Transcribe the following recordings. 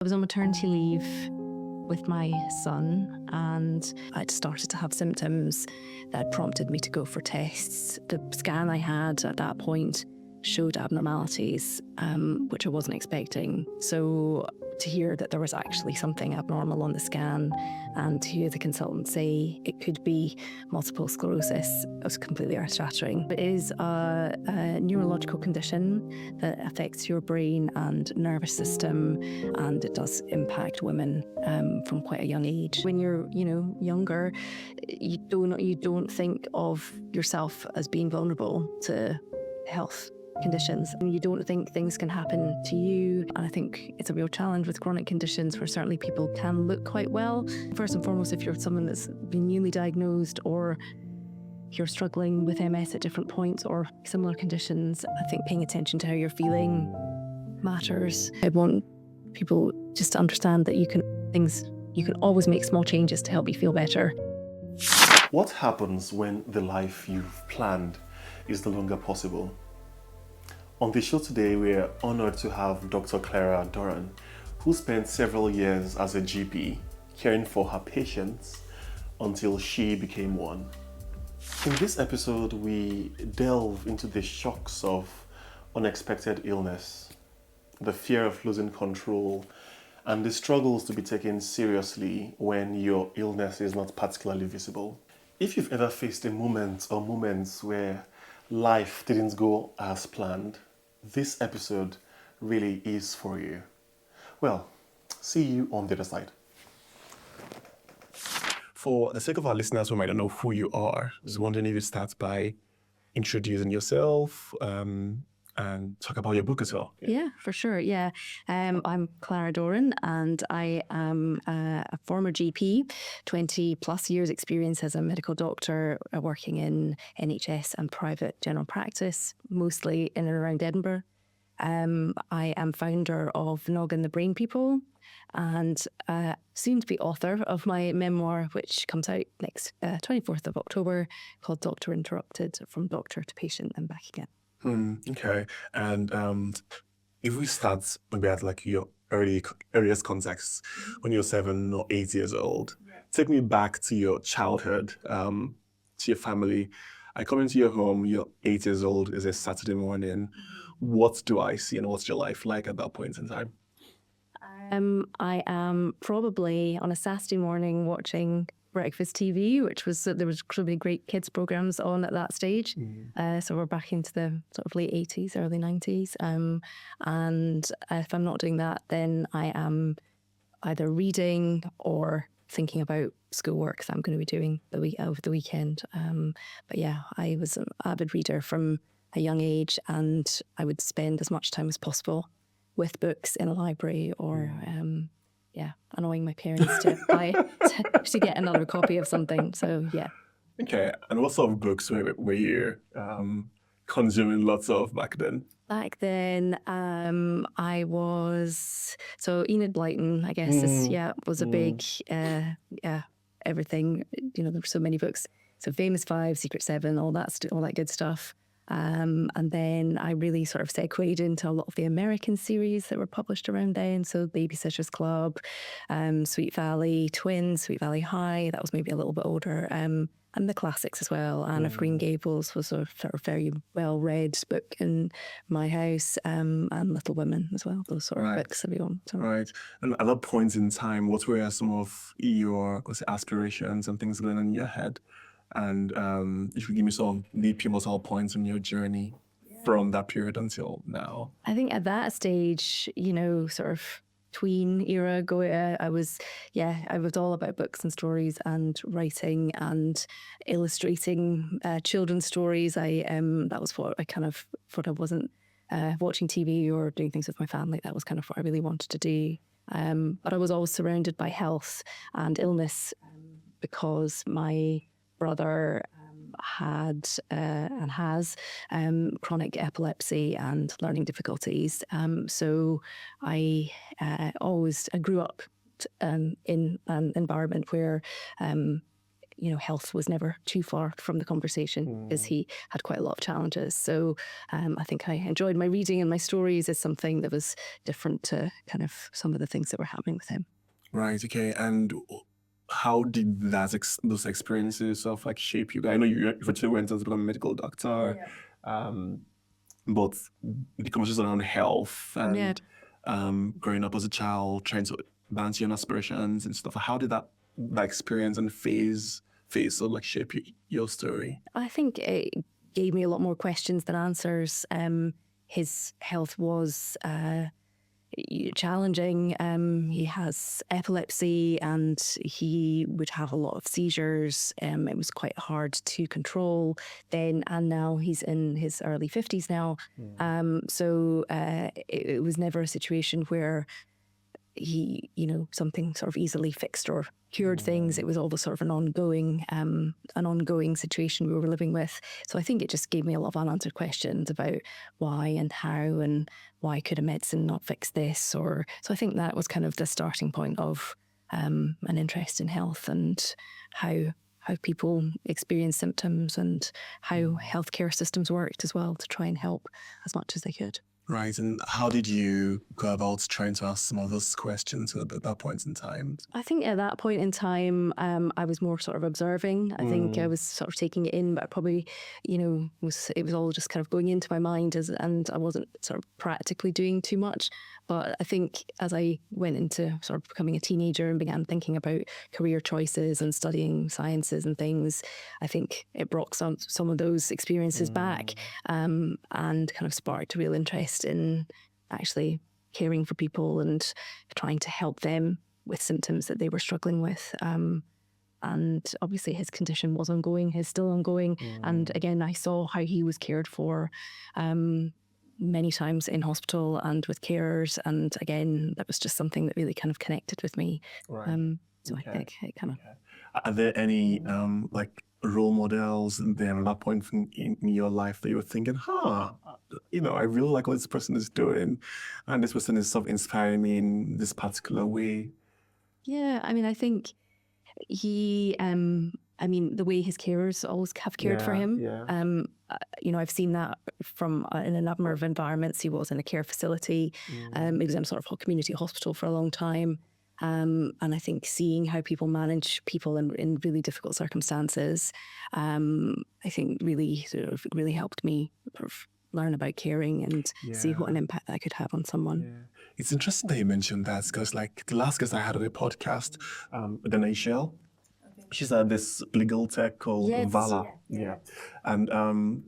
I was on maternity leave with my son and I'd started to have symptoms that prompted me to go for tests. The scan I had at that point showed abnormalities, which I wasn't expecting. So to hear that there was actually something abnormal on the scan and to hear the consultant say it could be multiple sclerosis was completely earth-shattering. It is a neurological condition that affects your brain and nervous system, and it does impact women from quite a young age. When you're, younger, you don't think of yourself as being vulnerable to health conditions. And you don't think things can happen to you. And I think it's a real challenge with chronic conditions where certainly people can look quite well. First and foremost, if you're someone that's been newly diagnosed or you're struggling with MS at different points or similar conditions, I think paying attention to how you're feeling matters. I want people just to understand that you can always make small changes to help you feel better. What happens when the life you've planned is no longer possible? On the show today, we are honored to have Dr. Clara Doran, who spent several years as a GP caring for her patients until she became one. In this episode, we delve into the shocks of unexpected illness, the fear of losing control, and the struggles to be taken seriously when your illness is not particularly visible. If you've ever faced a moment or moments where life didn't go as planned, this episode really is for you. Well, see you on the other side. For the sake of our listeners who might not know who you are, I was wondering if you start by introducing yourself and talk about your book as well. Yeah, for sure. Yeah. I'm Clara Doran and I am a former GP, 20 plus years experience as a medical doctor working in NHS and private general practice, mostly in and around Edinburgh. I am founder of Noggin the Brain People and soon to be author of my memoir, which comes out next 24th of October, called Doctor Interrupted, From Doctor to Patient and Back Again. Okay. And if we start maybe at like your earliest context, when you're 7 or 8 years old, take me back to your childhood, to your family. I come into your home, you're 8 years old, it's a Saturday morning. What do I see and what's your life like at that point in time? I am probably on a Saturday morning watching breakfast TV, which was, there was really great kids programs on at that stage. So we're back into the sort of late 80s, early 90s. And if I'm not doing that, then I am either reading or thinking about schoolwork that I'm going to be doing over the weekend. But yeah, I was an avid reader from a young age, and I would spend as much time as possible with books in a library or annoying my parents to get another copy of something. So yeah. Okay, and what sort of books were you consuming lots of back then? Back then, I was, so Enid Blyton, I guess, was a big, everything, there were so many books. So Famous Five, Secret Seven, all that good stuff. And then I really sort of segued into a lot of the American series that were published around then. So Babysitter's Club, Sweet Valley Twins, Sweet Valley High, that was maybe a little bit older. And the classics as well. Anne of Green Gables was a sort of very well-read book in my house, and Little Women as well, those sort of books that we own. So. Right. And at that point in time, what were some of your aspirations and things going on in your head? And if you give me some pivotal points on your journey from that period until now. I think at that stage, sort of tween era, I was all about books and stories and writing and illustrating children's stories. That was what I wasn't watching TV or doing things with my family. That was kind of what I really wanted to do. But I was always surrounded by health and illness because my brother had and has chronic epilepsy and learning difficulties. So I grew up in an environment where health was never too far from the conversation because he had quite a lot of challenges. So I think I enjoyed my reading and my stories as something that was different to kind of some of the things that were happening with him. Right. Okay. And how did those experiences sort of like shape you? I know you eventually went on to become a medical doctor, but the conversation around health and growing up as a child, trying to balance your own aspirations and stuff. How did that experience and phase sort of like shape your story? I think it gave me a lot more questions than answers. His health was challenging. He has epilepsy and he would have a lot of seizures. It was quite hard to control then and now. He's in his early 50s now. So it was never a situation where he, something sort of easily fixed or cured things. It was always sort of an ongoing situation we were living with. So I think it just gave me a lot of unanswered questions about why and how and why could a medicine not fix this? So I think that was kind of the starting point of an interest in health and how people experience symptoms and how healthcare systems worked as well to try and help as much as they could. Right. And how did you go about trying to ask some of those questions at that point in time? I think at that point in time, I was more sort of observing. I think I was sort of taking it in, but I probably, it was all just kind of going into my mind and I wasn't sort of practically doing too much. But I think as I went into sort of becoming a teenager and began thinking about career choices and studying sciences and things, I think it brought some of those experiences back and kind of sparked a real interest in actually caring for people and trying to help them with symptoms that they were struggling with. And obviously his condition was ongoing, is still ongoing. And again, I saw how he was cared for many times in hospital and with carers. And again, that was just something that really kind of connected with me. Right. So I think it kind of... Are there any like role models then at that point in your life that you were thinking, I really like what this person is doing and this person is sort of inspiring me in this particular way? Yeah, I mean, I think he, the way his carers always have cared for him. I've seen that from in a number of environments. He was in a care facility. He was in a sort of community hospital for a long time. And I think seeing how people manage people in really difficult circumstances, I think really helped me sort of learn about caring and see what an impact that could have on someone. Yeah. It's interesting that you mentioned that because like the last guest I had on the podcast, Danae Shell, she's at this legal tech called Vala. And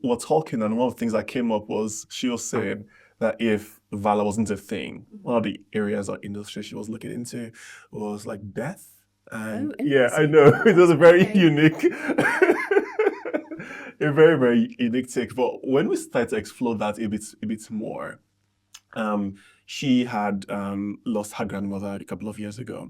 we're talking and one of the things that came up was she was saying that if Vala wasn't a thing, one of the areas or industry she was looking into was like death. And I know it was a very unique, a very, very unique take. But when we started to explore that a bit more, she had lost her grandmother a couple of years ago.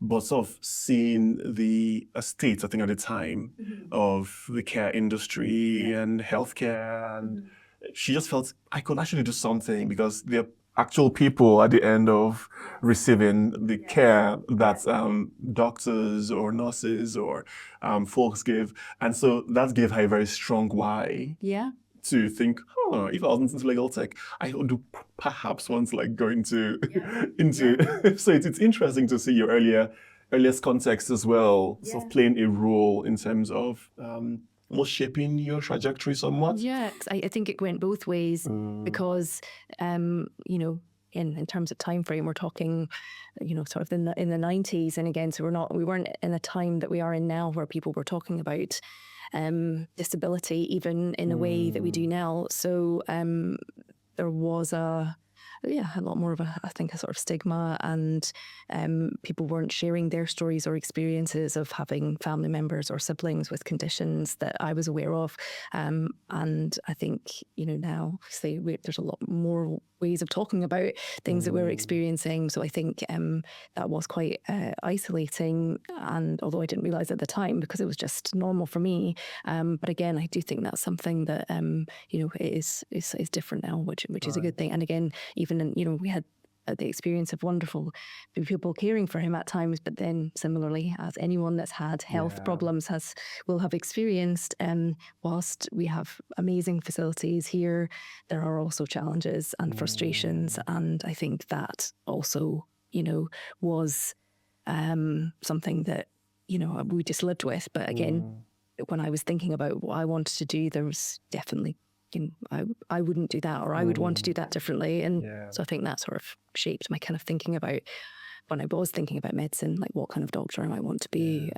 But sort of seeing the state, I think at the time, of the care industry and healthcare, and she just felt I could actually do something because there are actual people at the end of receiving the care that doctors or nurses or folks give. And so that gave her a very strong why to think, if I wasn't into legal tech, I would do perhaps want to like go into. So it's interesting to see your earliest context as well, sort of playing a role in terms of almost shaping your trajectory somewhat. Yeah, I think it went both ways because, in terms of time frame, we're talking, sort of in the 90s. And again, so we weren't in a time that we are in now where people were talking about disability even in a way that we do now. So there was a lot more of a sort of stigma, and people weren't sharing their stories or experiences of having family members or siblings with conditions that I was aware of. And I think, now there's a lot more ways of talking about things that we're experiencing. So I think that was quite isolating, and although I didn't realise at the time because it was just normal for me. But again, I do think that's something that is different now, which is a good thing. And again, even we had the experience of wonderful people caring for him at times, but then similarly, as anyone that's had health problems will have experienced, whilst we have amazing facilities here, there are also challenges and frustrations, and I think that also, was something that, we just lived with. But again, when I was thinking about what I wanted to do, there was definitely, I wouldn't do that, or I would want to do that differently. And so I think that sort of shaped my kind of thinking about, when I was thinking about medicine, like what kind of doctor I might want to be,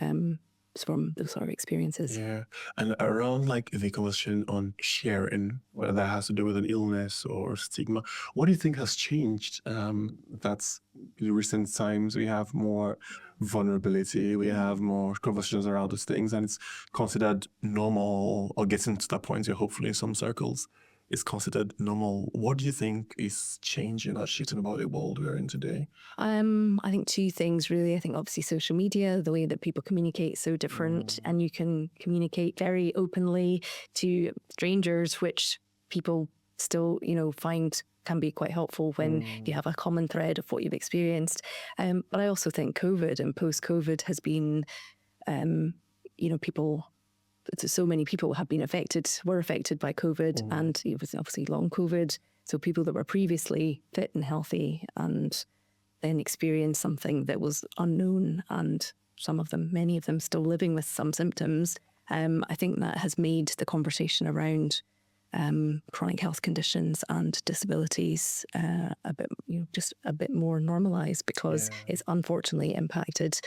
from those sort of experiences. Yeah. And around like the conversation on sharing, whether that has to do with an illness or stigma, what do you think has changed? That's in recent times, we have more vulnerability, we have more conversations around those things, and it's considered normal, or getting to that point where hopefully in some circles it's considered normal. What do you think is changing or shifting about the world we're in today? I think two things really. I think obviously social media, the way that people communicate is so different, and you can communicate very openly to strangers, which people still, find can be quite helpful when you have a common thread of what you've experienced. But I also think COVID and post-COVID has been, so many people have been were affected by COVID, and it was obviously long COVID. So people that were previously fit and healthy and then experienced something that was unknown, and many of them still living with some symptoms. I think that has made the conversation around chronic health conditions and disabilities just a bit more normalised, because it's unfortunately impacted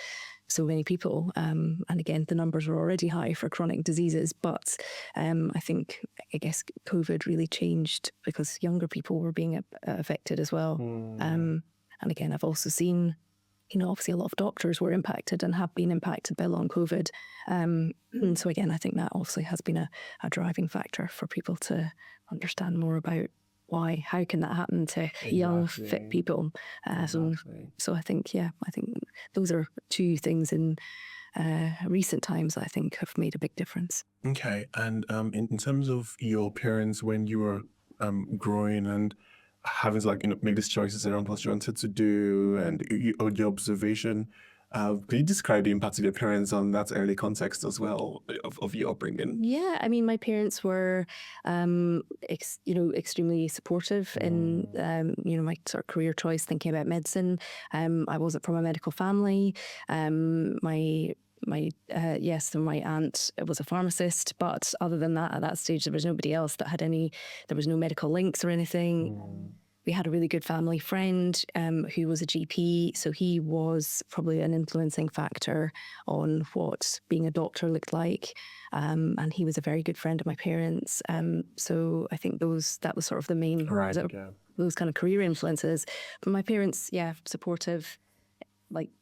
so many people. And again, the numbers are already high for chronic diseases, but I guess COVID really changed because younger people were being affected as well. And again, I've also seen, obviously a lot of doctors were impacted and have been impacted by long COVID. And so again, I think that also has been a driving factor for people to understand more about how can that happen to young, fit people. So I think those are two things in recent times that I think have made a big difference. Okay. And in terms of your parents, when you were growing and having to make these choices around what you wanted to do and your observation, can you describe the impact of your parents on that early context as well of your upbringing? Yeah, I mean, my parents were, extremely supportive in, my sort of career choice, thinking about medicine. I wasn't from a medical family. My aunt was a pharmacist, but other than that, at that stage, there was nobody else that had there was no medical links or anything. We had a really good family friend who was a GP, so he was probably an influencing factor on what being a doctor looked like. And he was a very good friend of my parents. So I think that was sort of the main, those kind of career influences. But my parents, supportive,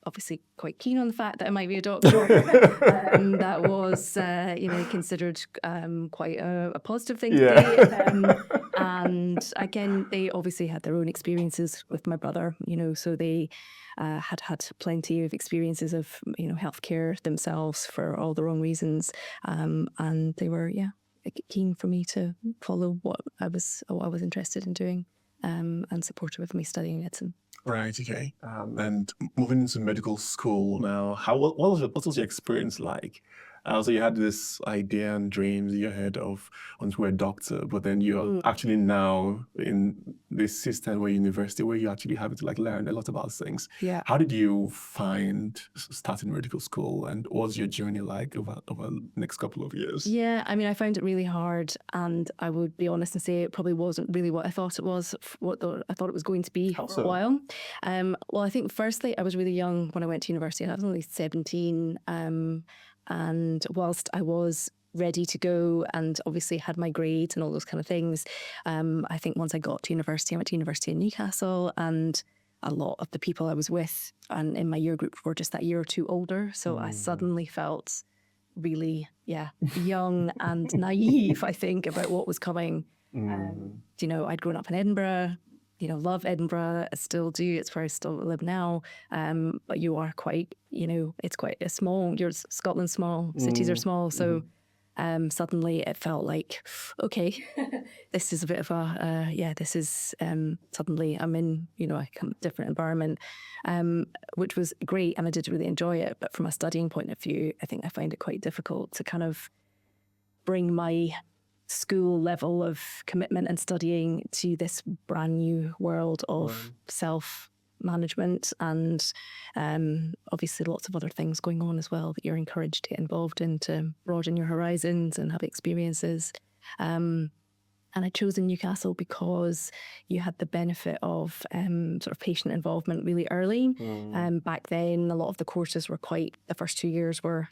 obviously quite keen on the fact that I might be a doctor. That was, considered quite a positive thing to be. And again, they obviously had their own experiences with my brother, so they had plenty of experiences of, healthcare themselves for all their own reasons. And they were, keen for me to follow what I was interested in doing, and supportive of me studying medicine. Right, okay. And moving into medical school now, what was your experience like? So you had this idea and dreams in your head of wanting to be a doctor, but then you're actually now in this system where university where you actually have to learn a lot about things. Yeah. How did you find starting medical school, and what was your journey like over the next couple of years? Yeah, I mean, I found it really hard, and I would be honest and say it probably wasn't really what I thought it was, I thought it was going to be for a while. Well, I think firstly, I was really young when I went to university. I was only 17. And whilst I was ready to go and obviously had my grades and all those kind of things, I think once I got to university, I went to university in Newcastle, and a lot of the people I was with and in my year group were just that year or two older. So I suddenly felt really, young and naive, I think, about what was coming. I'd grown up in Edinburgh. Love Edinburgh, I still do. It's where I still live now. But you are quite, it's quite a small, Scotland's small, cities are small. So suddenly it felt like, okay, this is a bit of this is suddenly I'm in, a different environment, which was great, and I did really enjoy it. But from a studying point of view, I think I find it quite difficult to kind of bring my school level of commitment and studying to this brand new world of self-management, and obviously lots of other things going on as well that you're encouraged to get involved in to broaden your horizons and have experiences. And I'd chosen Newcastle because you had the benefit of sort of patient involvement really early. Back then, a lot of the courses were the first 2 years were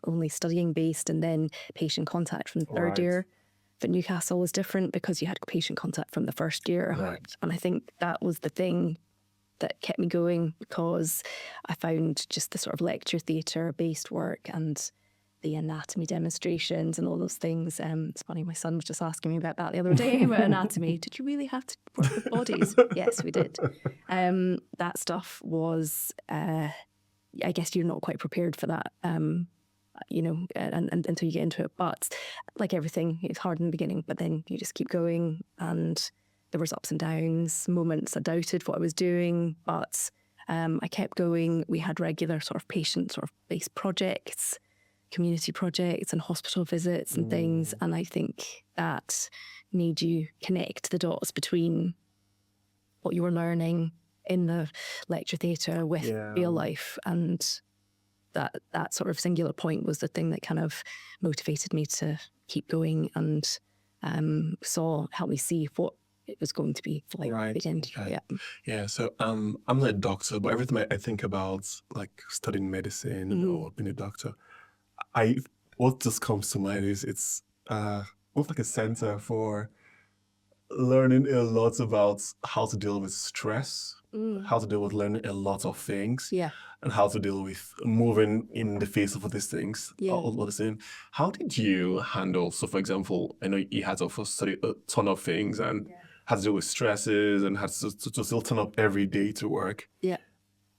only studying based, and then patient contact from the third year. But Newcastle was different because you had patient contact from the first year. And I think that was the thing that kept me going, because I found just the sort of lecture theatre based work and the anatomy demonstrations and all those things. It's funny, my son was just asking me about that the other day, about anatomy. Did you really have to work with bodies? Yes, we did. That stuff was, I guess you're not quite prepared for that. And until you get into it. But like everything, it's hard in the beginning, but then you just keep going. And there was ups and downs, moments I doubted what I was doing, but I kept going. We had regular sort of patient sort of based projects, community projects and hospital visits and things. And I think that made you connect the dots between what you were learning in the lecture theatre with real life. And that sort of singular point was the thing that kind of motivated me to keep going, and helped me see what it was going to be like. So I'm not a doctor, but every time I think about like studying medicine or being a doctor, what just comes to mind is it's almost like a center for learning a lot about how to deal with stress, how to deal with learning a lot of things, and how to deal with moving in the face of these things. All the same. How did you handle, so for example, I know you had to study a ton of things and had to deal with stresses and had to still turn up every day to work.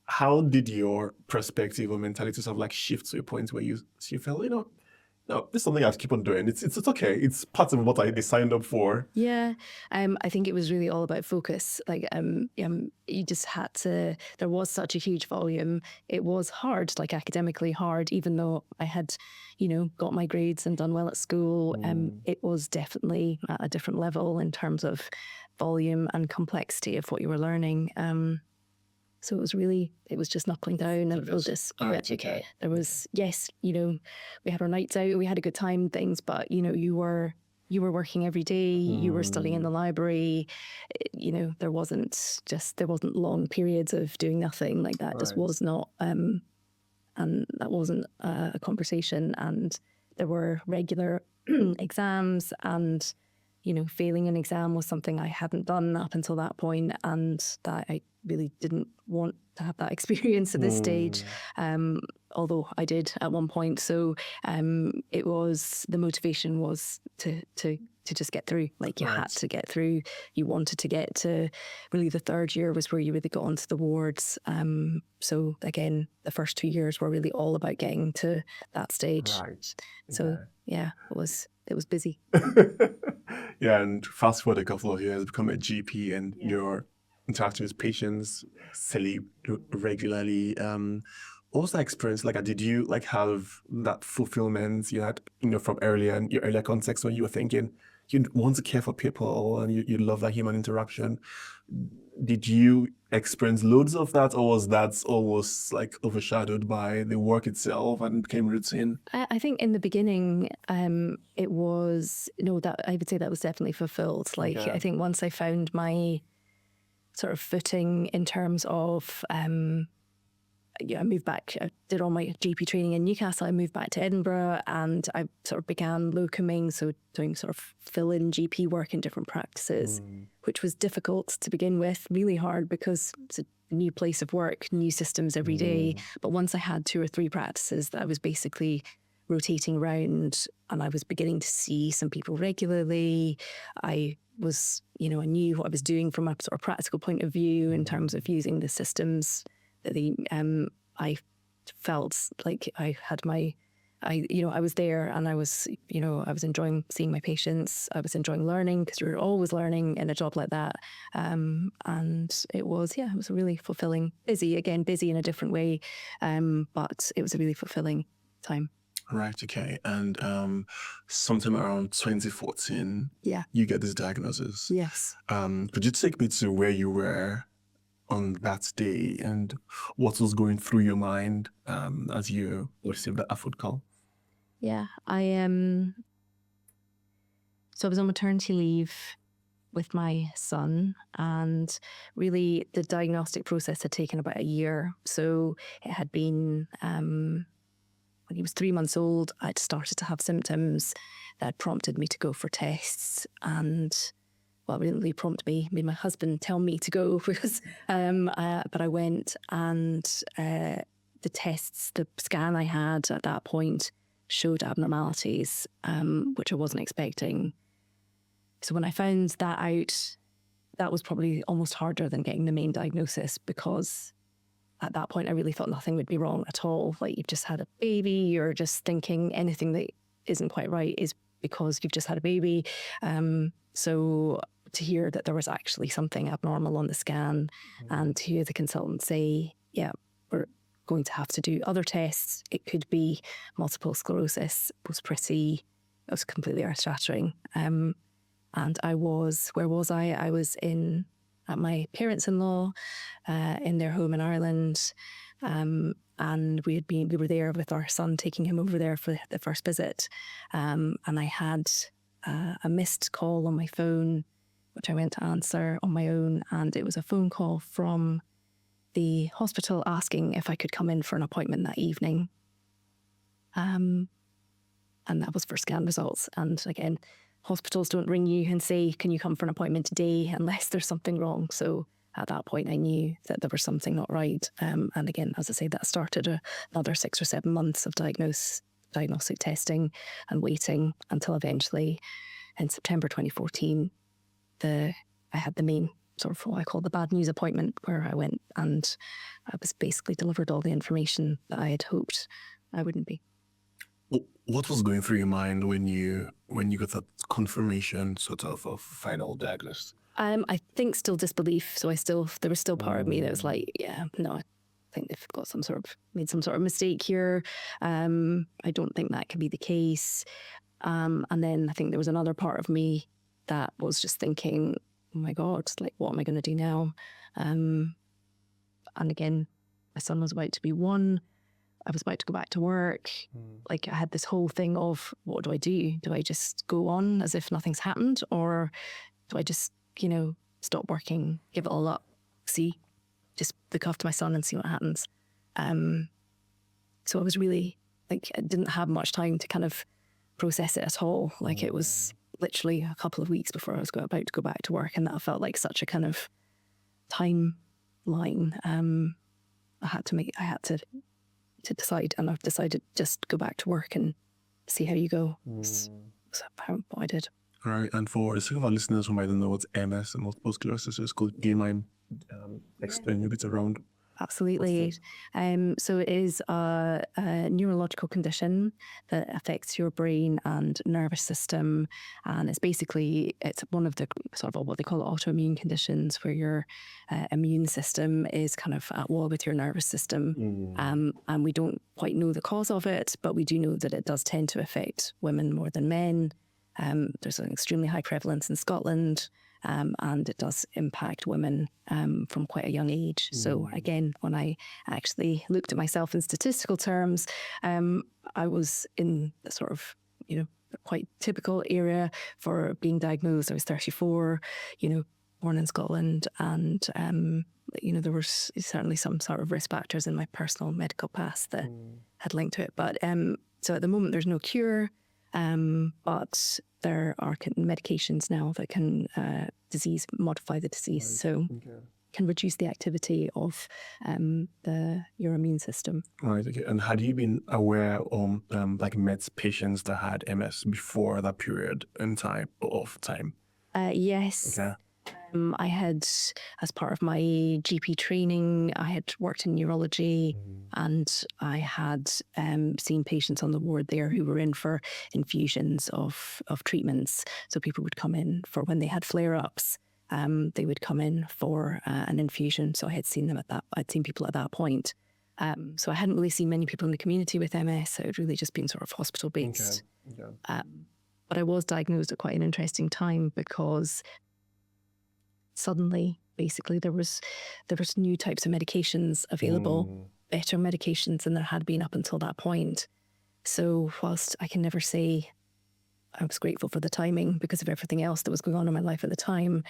How did your perspective or mentality sort of like shift to a point where you felt, no, this is something I have to keep on doing. It's okay. It's part of what I signed up for. I think it was really all about focus. Like, you just had to. There was such a huge volume. It was hard, like academically hard, even though I had, got my grades and done well at school. It was definitely at a different level in terms of volume and complexity of what you were learning. So it was just knuckling down, and it was just, okay. There was, we had our nights out, we had a good time, things, but, you were working every day, you were studying in the library, there wasn't long periods of doing nothing. Like that just was not, and that wasn't a conversation. And there were regular exams, and failing an exam was something I hadn't done up until that point, and that I really didn't want to have that experience at this stage, although I did at one point. So the motivation was to just get through. Like you had to get through. You wanted to get to, really the third year was where you really got onto the wards. So again, the first 2 years were really all about getting to that stage. So it was busy. And fast forward a couple of years, become a GP, and you're interacting with patients regularly. What was that experience like? Did you have that fulfillment you had, from earlier in your earlier context when you were thinking you want to care for people and you love that human interaction? Did you experience loads of that, or was that almost overshadowed by the work itself and became routine? I think in the beginning, it was, that I would say that was definitely fulfilled. I think once I found my sort of footing in terms of, I moved back, I did all my GP training in Newcastle, I moved back to Edinburgh, and I sort of began locuming, so doing sort of fill-in GP work in different practices, which was difficult to begin with, really hard, because it's a new place of work, new systems every day. But once I had 2 or 3 practices that I was basically rotating around, and I was beginning to see some people regularly, I was, I knew what I was doing from a sort of practical point of view in terms of using the systems that I felt like I had I was there, and I was enjoying seeing my patients. I was enjoying learning, because you're always learning in a job like that. And it was a really fulfilling, busy in a different way. But it was a really fulfilling time. Right, okay. And sometime around 2014, Yeah. you get this diagnosis. Yes. Could you take me to where you were on that day and what was going through your mind as you received that food call? Yeah. So I was on maternity leave with my son, and really the diagnostic process had taken about a year. So it had been, when he was 3 months old, I'd started to have symptoms that prompted me to go for tests. And well, it didn't really prompt me, made my husband tell me to go, because, but I went, and the tests, the scan I had at that point showed abnormalities, which I wasn't expecting. So when I found that out, that was probably almost harder than getting the main diagnosis, because at that point I really thought nothing would be wrong at all. Like, you've just had a baby, you're just thinking anything that isn't quite right is because you've just had a baby. So to hear that there was actually something abnormal on the scan, and to hear the consultant say, yeah, we're going to have to do other tests, it could be multiple sclerosis, it was completely earth-shattering. And where was I? I was at my parents-in-law, in their home in Ireland. And we were there with our son, taking him over there for the first visit. And I had a missed call on my phone, which I went to answer on my own. And it was a phone call from the hospital asking if I could come in for an appointment that evening. And that was for scan results. And again, hospitals don't ring you and say, can you come for an appointment today, unless there's something wrong. So at that point, I knew that there was something not right. And again, as I say, that started another 6 or 7 months of diagnostic testing and waiting, until eventually in September 2014, I had the main sort of what I call the bad news appointment, where I went and I was basically delivered all the information that I had hoped I wouldn't be. What was going through your mind when you got that confirmation, sort of final diagnosis? I think still disbelief. So there was still part of me that was like, yeah, no, I think they've got made some sort of mistake here. I don't think that could be the case. And then I think there was another part of me that was just thinking, oh my God, like, what am I going to do now? And again, my son was about to be 1. I was about to go back to work. Like, I had this whole thing of, what do I do? Do I just go on as if nothing's happened? Or do I just, stop working, give it all up, just look after my son and see what happens? So I was really, like, I didn't have much time to kind of process it at all. Like, it was literally a couple of weeks before I was about to go back to work. And that felt like such a kind of timeline. I had to decide, and I've decided just go back to work and see how you go. So what I did. All right, and for the sake of our listeners who might not know what MS and multiple sclerosis is, could you mind explain a bit around? Absolutely. So it is a neurological condition that affects your brain and nervous system. And it's one of the sort of what they call autoimmune conditions, where your immune system is kind of at war with your nervous system. And we don't quite know the cause of it, but we do know that it does tend to affect women more than men. There's an extremely high prevalence in Scotland. And it does impact women from quite a young age. So again, when I actually looked at myself in statistical terms, I was in the sort of, quite typical area for being diagnosed. I was 34, born in Scotland, and there was certainly some sort of risk factors in my personal medical past that had linked to it. But so at the moment, there's no cure. But there are medications now that can modify the disease, so can reduce the activity of your immune system. Right. Okay. And had you been aware of met patients that had MS before that period in time? Yes. Okay. I had, as part of my GP training, I had worked in neurology, and I had seen patients on the ward there who were in for infusions of treatments. So people would come in for when they had flare-ups. They would come in for an infusion. So I had seen them I'd seen people at that point. So I hadn't really seen many people in the community with MS. It had really just been sort of hospital-based. Okay. But I was diagnosed at quite an interesting time, because suddenly, basically, there was new types of medications available, better medications than there had been up until that point. So whilst I can never say I was grateful for the timing because of everything else that was going on in my life at the time,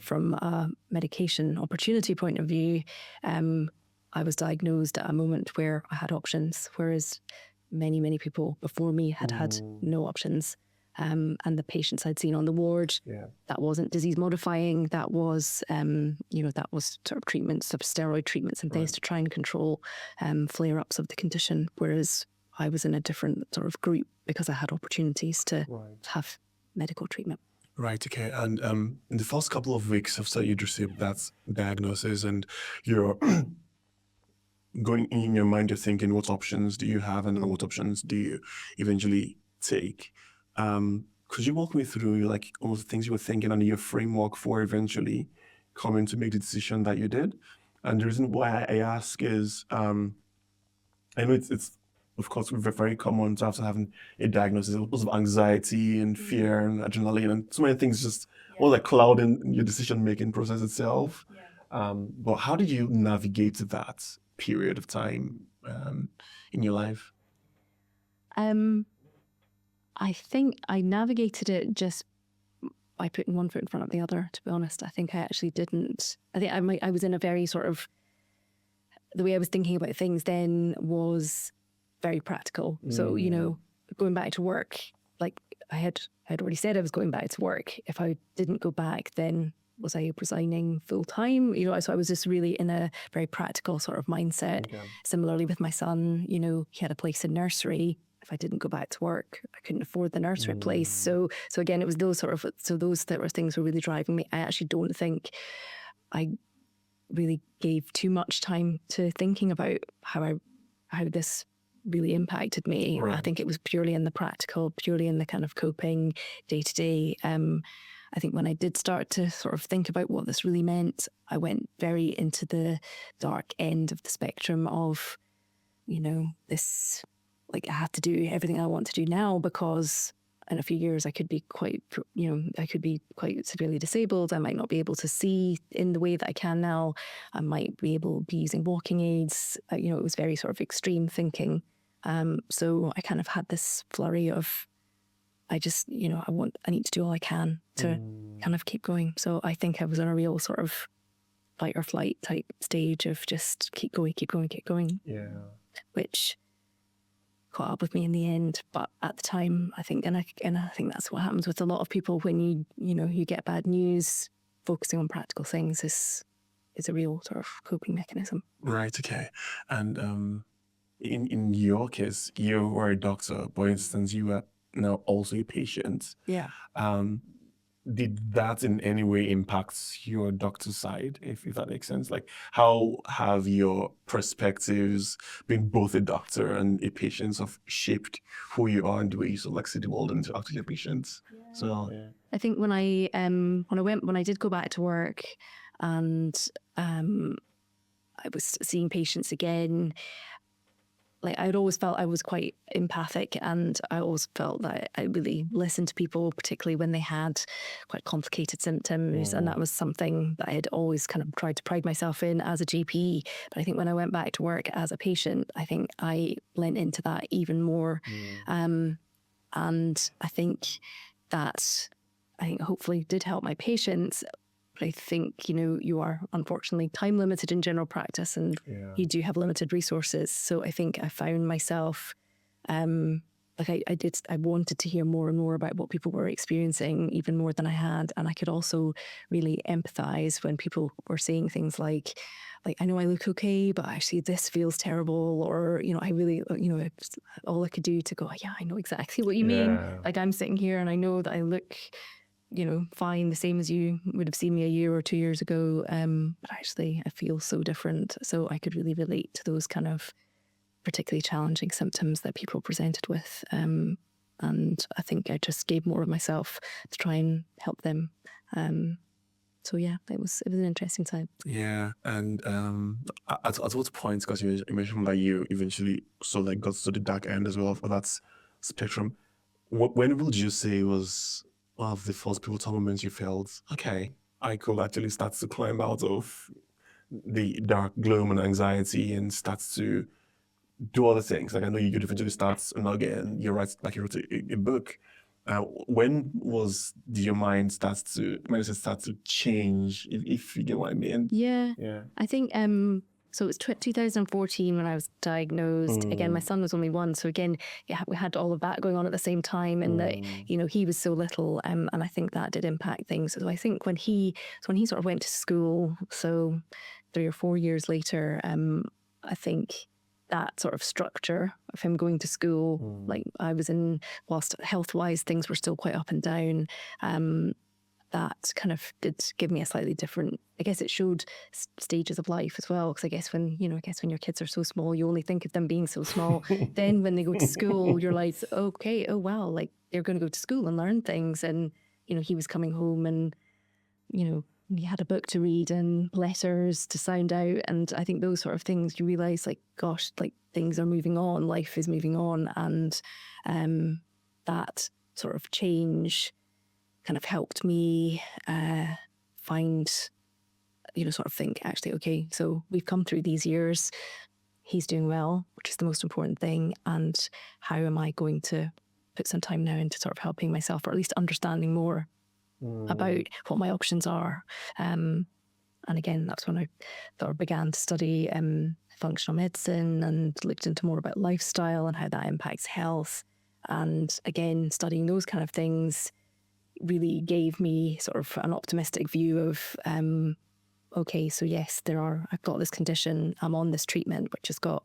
from a medication opportunity point of view, I was diagnosed at a moment where I had options, whereas many people before me had no options. And the patients I'd seen on the ward, that wasn't disease modifying. That was, that was sort of treatments, of steroid treatments and things to try and control flare-ups of the condition. Whereas I was in a different sort of group because I had opportunities to have medical treatment. Right, okay. And in the first couple of weeks after you'd received that diagnosis, and you're going in your mind, you're thinking, what options do you have and what options do you eventually take? Could you walk me through like all the things you were thinking and your framework for eventually coming to make the decision that you did? And the reason why I ask is, I know it's of course very common to after having a diagnosis, lots of anxiety and fear and adrenaline and so many things just all like clouding your decision-making process itself. But how did you navigate that period of time in your life? I think I navigated it just by putting one foot in front of the other, to be honest. I think I actually didn't. I think I was in a very sort of, the way I was thinking about things then was very practical. So, going back to work, like I had already said I was going back to work. If I didn't go back, then was I resigning full time? So I was just really in a very practical sort of mindset. Similarly with my son, he had a place in nursery. If I didn't go back to work, I couldn't afford the nursery place. So again, it was those sort of things were really driving me. I actually don't think I really gave too much time to thinking about how this really impacted me. I think it was purely in the practical, purely in the kind of coping day to day. I think when I did start to sort of think about what this really meant, I went very into the dark end of the spectrum of, this, like I have to do everything I want to do now because in a few years I could be quite severely disabled. I might not be able to see in the way that I can now. I might be using walking aids. It was very sort of extreme thinking. So I kind of had this flurry of, I just, I need to do all I can to kind of keep going. So I think I was in a real sort of fight or flight type stage of just keep going. Yeah. Which caught up with me in the end. But at the time, I think, and I think that's what happens with a lot of people when you get bad news. Focusing on practical things is a real sort of coping mechanism. Right. Okay. And in your case, you were a doctor. For instance, you were now also a patient. Yeah. Did that in any way impact your doctor side, if that makes sense? Like, how have your perspectives, being both a doctor and a patient, of shaped who you are and the way you sort of like see the world and interact with your patients? Yeah. So I think when I did go back to work and I was seeing patients again, like I'd always felt I was quite empathic, and I always felt that I really listened to people, particularly when they had quite complicated symptoms. And that was something that I had always kind of tried to pride myself in as a GP. But I think when I went back to work as a patient, I think I lent into that even more. And I think that hopefully did help my patients. But I think, you are unfortunately time limited in general practice, and you do have limited resources. So I think I found myself, I wanted to hear more and more about what people were experiencing, even more than I had. And I could also really empathize when people were saying things like, I know I look okay, but actually this feels terrible. Or, I really, all I could do to go, yeah, I know exactly what you mean. Like I'm sitting here and I know that I look fine, the same as you would have seen me a year or 2 years ago. But actually, I feel so different. So I could really relate to those kind of particularly challenging symptoms that people presented with. And I think I just gave more of myself to try and help them. So yeah, it was an interesting time. Yeah, and at what point, because you mentioned that you eventually got to the dark end as well for that spectrum. When would you say was one of the first pivotal moments you felt, okay, I could actually start to climb out of the dark gloom and anxiety and start to do other things? Like I know you eventually start again. You wrote a book. When did your mindset start to change, if you get what I mean? Yeah. Yeah. I think so it was 2014 when I was diagnosed. Again, my son was only 1, so again, we had all of that going on at the same time, and that he was so little, and I think that did impact things. So I think when he sort of went to school, so 3 or 4 years later, I think that sort of structure of him going to school, like I was in, whilst health-wise things were still quite up and down, that kind of did give me a slightly different, I guess it showed stages of life as well. Because I guess when your kids are so small, you only think of them being so small. Then when they go to school, you're like, okay, oh wow, like they're going to go to school and learn things. And, he was coming home and, he had a book to read and letters to sound out. And I think those sort of things, you realize like, gosh, like things are moving on, life is moving on. And that sort of change kind of helped me find, sort of think, actually, okay, so we've come through these years. He's doing well, which is the most important thing. And how am I going to put some time now into sort of helping myself, or at least understanding more about what my options are. And again, that's when I sort of began to study functional medicine and looked into more about lifestyle and how that impacts health. And again, studying those kind of things really gave me sort of an optimistic view of, okay, so yes, I've got this condition, I'm on this treatment, which has got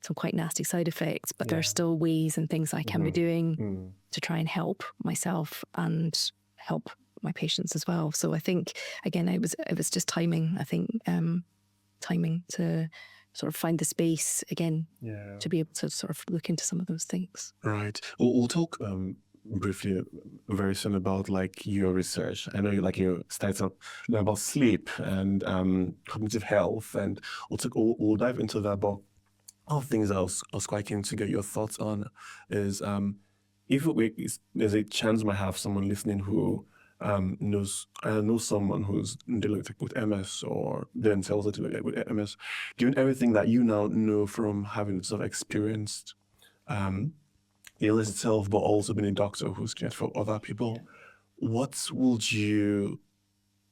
some quite nasty side effects, but there are still ways and things I can be doing to try and help myself and help my patients as well. So I think, again, it was just timing, I think, timing to sort of find the space again to be able to sort of look into some of those things. Right. We'll talk briefly very soon about like your research. I know you started learn about sleep and cognitive health, and we'll dive into that. But all things I was quite keen to get your thoughts on is if there's a chance we might have someone listening who knows someone who's dealing with MS or themselves with MS, given everything that you now know from having sort of experienced the illness itself, but also being a doctor who's cared for other people,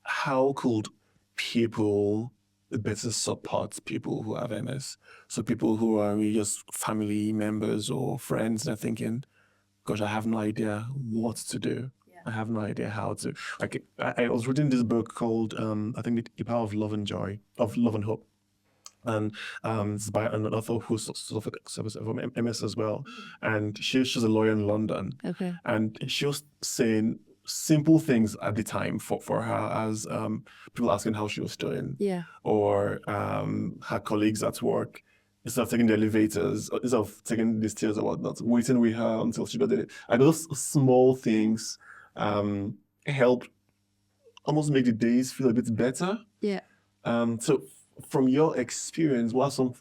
how could people better support people who have MS? So people who are just family members or friends, they're thinking, gosh, I have no idea what to do. I have no idea how to. I was reading this book called, I think, The Power of Love and Joy, of Love and Hope. And it's by an author who's sort of MS as well. And she's a lawyer in London. Okay. And she was saying simple things at the time for her, as people asking how she was doing. Yeah. Or her colleagues at work, instead of taking the elevators, instead of taking the stairs or whatnot, waiting with her until she got there. And those small things help almost make the days feel a bit better. Yeah. So from your experience, what are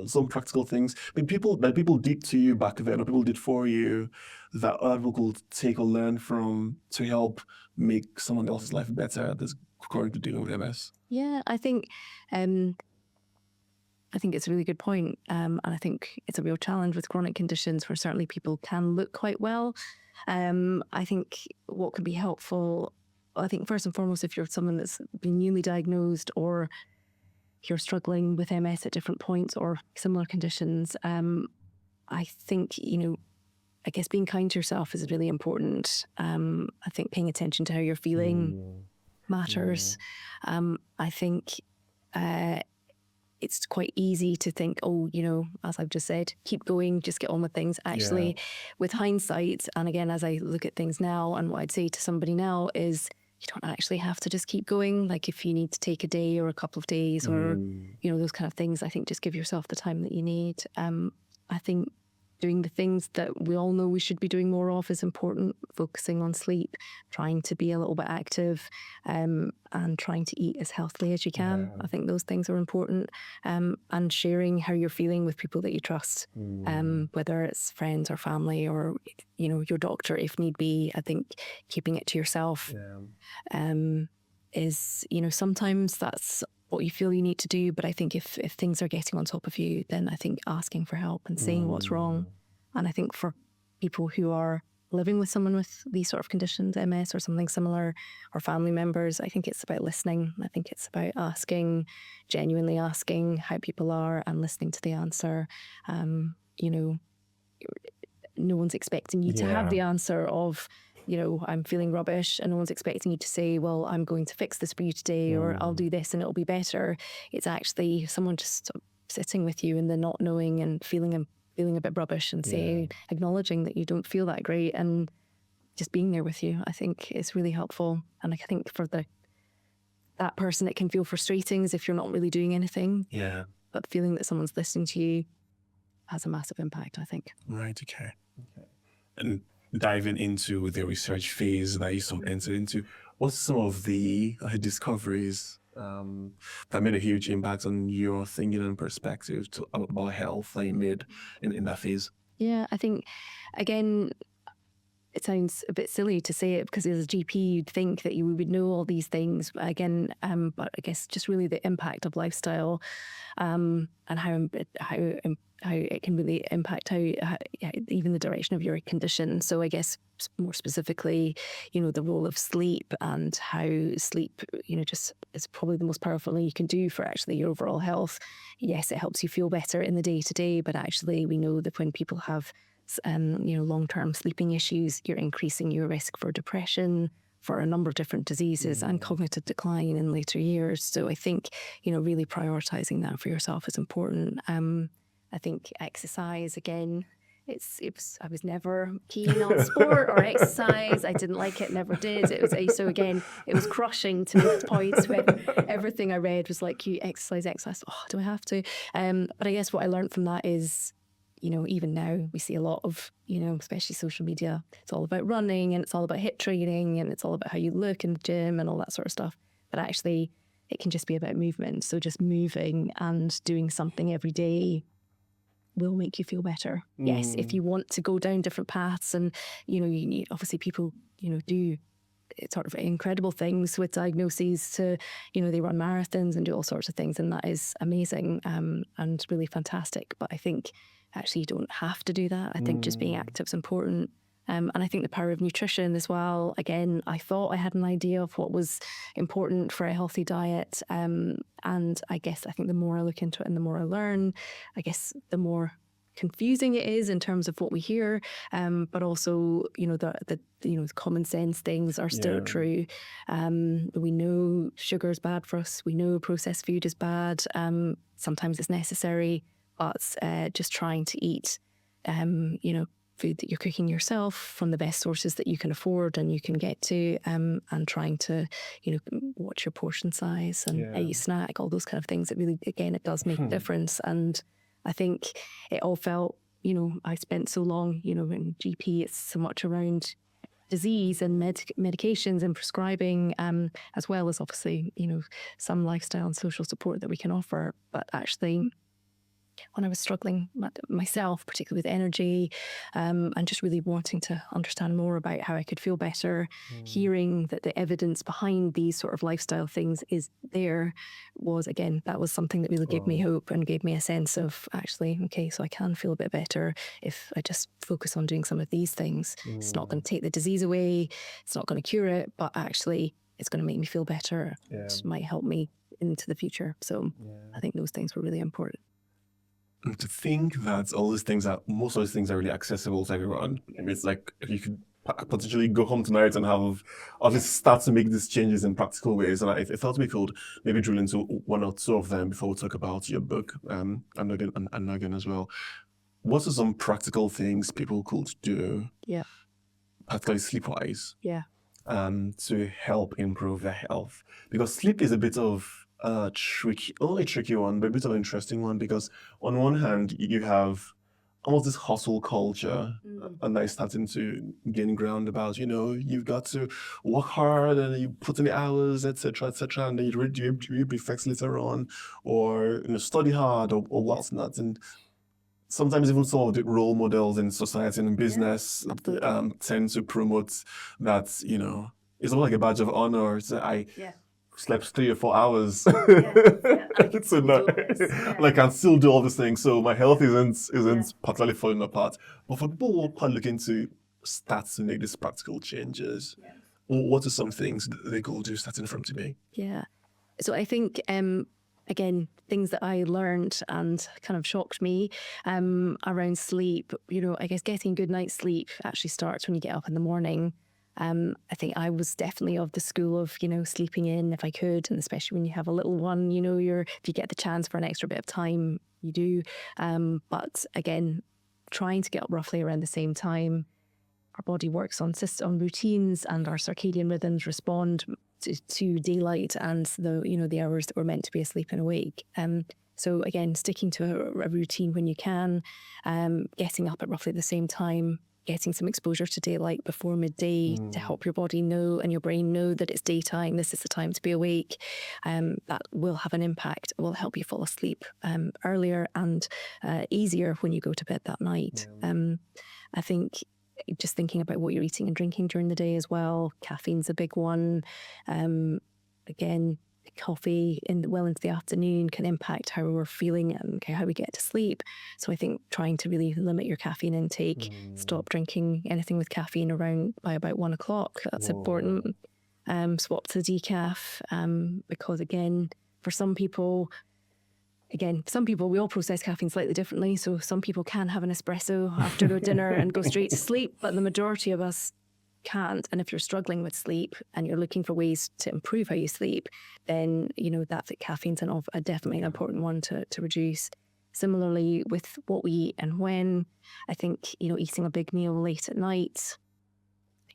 some practical things people did to you back then, or people did for you, that other people could take or learn from to help make someone else's life better that's currently dealing with MS? Yeah, I think it's a really good point. And I think it's a real challenge with chronic conditions where certainly people can look quite well. I think what can be helpful, I think first and foremost, if you're someone that's been newly diagnosed or you're struggling with MS at different points or similar conditions, I think, I guess being kind to yourself is really important. I think paying attention to how you're feeling matters. I think it's quite easy to think, as I've just said, keep going, just get on with things. Actually, with hindsight, and again, as I look at things now, and what I'd say to somebody now is, you don't actually have to just keep going. Like if you need to take a day or a couple of days or, you know, those kind of things, I think just give yourself the time that you need. I think doing the things that we all know we should be doing more of is important. Focusing on sleep, trying to be a little bit active, and trying to eat as healthily as you can. I think those things are important. And sharing how you're feeling with people that you trust, whether it's friends or family or, you know, your doctor if need be. I think keeping it to yourself is, you know, sometimes that's what you feel you need to do. But I think if things are getting on top of you, then I think asking for help and saying what's wrong. And I think for people who are living with someone with these sort of conditions, MS or something similar, or family members, I think it's about listening. I think it's about asking, genuinely asking how people are and listening to the answer. You know, no one's expecting you to have the answer of, you know, I'm feeling rubbish, and no one's expecting you to say, well, I'm going to fix this for you today, or I'll do this and it'll be better. It's actually someone just sitting with you in the not knowing and feeling a bit rubbish and saying, acknowledging that you don't feel that great and just being there with you, I think is really helpful. And I think for that person, it can feel frustrating as if you're not really doing anything. Yeah. But feeling that someone's listening to you has a massive impact, I think. Right, okay. And diving into the research phase that you sort of entered into, what's some of the discoveries that made a huge impact on your thinking and perspective about health that you made in that phase? Yeah, I think, again, it sounds a bit silly to say it because as a GP, you'd think that you would know all these things. Again, but I guess just really the impact of lifestyle and how it can really impact how even the direction of your condition. So I guess more specifically, you know, the role of sleep and how sleep, you know, just is probably the most powerful thing you can do for actually your overall health. Yes, it helps you feel better in the day to day, but actually we know that when people have you know, long-term sleeping issues, you're increasing your risk for depression, for a number of different diseases and cognitive decline in later years. So I think, you know, really prioritizing that for yourself is important. I think exercise, again, I was never keen on sport or exercise. I didn't like it, never did. So again, it was crushing to make points when everything I read was like, you exercise. Oh, do I have to? But I guess what I learned from that is, you know, even now we see a lot of, you know, especially social media, it's all about running and it's all about HIIT training and it's all about how you look in the gym and all that sort of stuff. But actually it can just be about movement. So just moving and doing something every day will make you feel better. Yes, if you want to go down different paths and, you know, you need, obviously people, you know, do sort of incredible things with diagnoses to, you know, they run marathons and do all sorts of things, and that is amazing and really fantastic. But I think actually you don't have to do that. I think just being active is important. And I think the power of nutrition as well. Again, I thought I had an idea of what was important for a healthy diet. And I guess I think the more I look into it and the more I learn, I guess the more confusing it is in terms of what we hear. But also, you know, the you know, common sense things are still true. We know sugar is bad for us. We know processed food is bad. Sometimes it's necessary, but just trying to eat, you know, food that you're cooking yourself from the best sources that you can afford and you can get to, and trying to, you know, watch your portion size and eat snack, all those kind of things. It really, again, it does make a difference. And I think it all felt, you know, I spent so long, you know, in GP, it's so much around disease and medications and prescribing, as well as obviously, you know, some lifestyle and social support that we can offer. But actually, when I was struggling myself, particularly with energy, and just really wanting to understand more about how I could feel better, hearing that the evidence behind these sort of lifestyle things is there, was, again, that was something that really gave me hope and gave me a sense of, actually, okay, so I can feel a bit better if I just focus on doing some of these things. It's not going to take the disease away, it's not going to cure it, but actually it's going to make me feel better. It might help me into the future. So I think those things were really important. And to think that most of those things are really accessible to everyone. I mean, it's like if you could potentially go home tonight and have, or just start to make these changes in practical ways. And I thought we could maybe drill into one or two of them before we talk about your book, and again as well. What are some practical things people could do? Yeah. Particularly sleep-wise. Yeah. to help improve their health. Because sleep is a bit of a tricky, only tricky one, but a bit of an interesting one, because on one hand, you have almost this hustle culture, and that is starting to gain ground about, you've got to work hard and you put in the hours, etc., and then you be flex later on, or study hard, or whatnot. And sometimes even some of the role models in society and in business tend to promote that, it's almost like a badge of honor. So I slept 3 or 4 hours tonight, and I can still do all these things. So my health isn't particularly falling apart. But for people who are looking to start to make these practical changes, what are some things that they could do starting from today? Yeah. So I think, again, things that I learned and kind of shocked me around sleep, I guess getting good night's sleep actually starts when you get up in the morning. I think I was definitely of the school of, sleeping in if I could, and especially when you have a little one, if you get the chance for an extra bit of time, you do. But again, trying to get up roughly around the same time. Our body works on routines, and our circadian rhythms respond to daylight and the hours that we're meant to be asleep and awake. So again, sticking to a routine when you can, getting up at roughly the same time, getting some exposure to daylight before midday to help your body know and your brain know that it's daytime, this is the time to be awake. That will have an impact. It will help you fall asleep earlier and easier when you go to bed that night. I think just thinking about what you're eating and drinking during the day as well. Caffeine's a big one. Again, coffee into the afternoon can impact how we're feeling and how we get to sleep. So I think trying to really limit your caffeine intake, stop drinking anything with caffeine around by about 1 o'clock. That's important. Swap to decaf, because again, for some people, we all process caffeine slightly differently. So some people can have an espresso after their dinner and go straight to sleep, but the majority of us can't. And if you're struggling with sleep and you're looking for ways to improve how you sleep, then that caffeine's definitely an important one to reduce. Similarly with what we eat and when, I think eating a big meal late at night,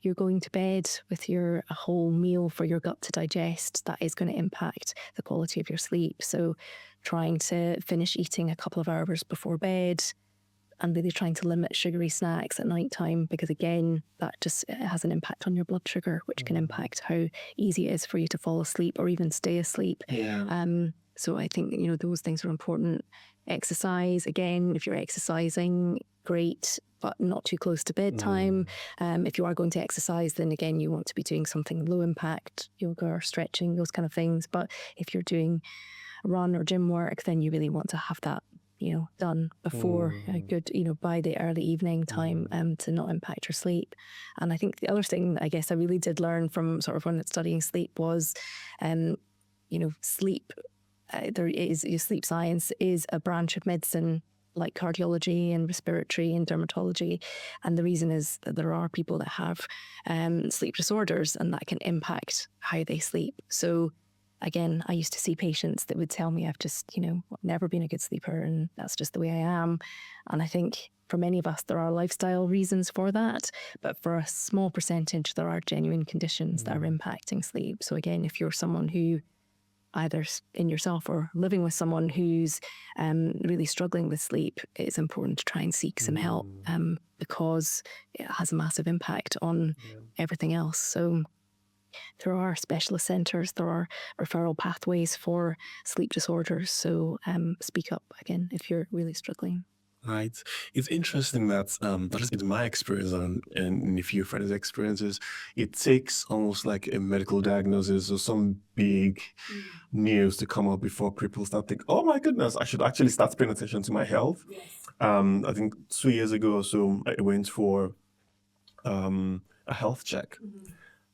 you're going to bed with a whole meal for your gut to digest, that is going to impact the quality of your sleep. So trying to finish eating a couple of hours before bed, and really trying to limit sugary snacks at night time, because again, that just has an impact on your blood sugar, which can impact how easy it is for you to fall asleep or even stay asleep. So I think, those things are important. Exercise, again, if you're exercising, great, but not too close to bedtime. If you are going to exercise, then again, you want to be doing something low impact, yoga or stretching, those kind of things. But if you're doing run or gym work, then you really want to have that done before a good, by the early evening time, to not impact your sleep. And I think the other thing I guess I really did learn from sort of when studying sleep was, sleep, sleep science is a branch of medicine like cardiology and respiratory and dermatology. And the reason is that there are people that have sleep disorders, and that can impact how they sleep. So again, I used to see patients that would tell me I've just, never been a good sleeper, and that's just the way I am. And I think for many of us, there are lifestyle reasons for that. But for a small percentage, there are genuine conditions that are impacting sleep. So again, if you're someone who either in yourself or living with someone who's really struggling with sleep, it's important to try and seek some help, because it has a massive impact on everything else. So there are specialist centres, there are referral pathways for sleep disorders. So speak up again if you're really struggling. Right. It's interesting that, that has been my experience and a few friends' experiences. It takes almost like a medical diagnosis or some big news to come up before people start thinking, oh my goodness, I should actually start paying attention to my health. I think 2 years ago or so, I went for a health check.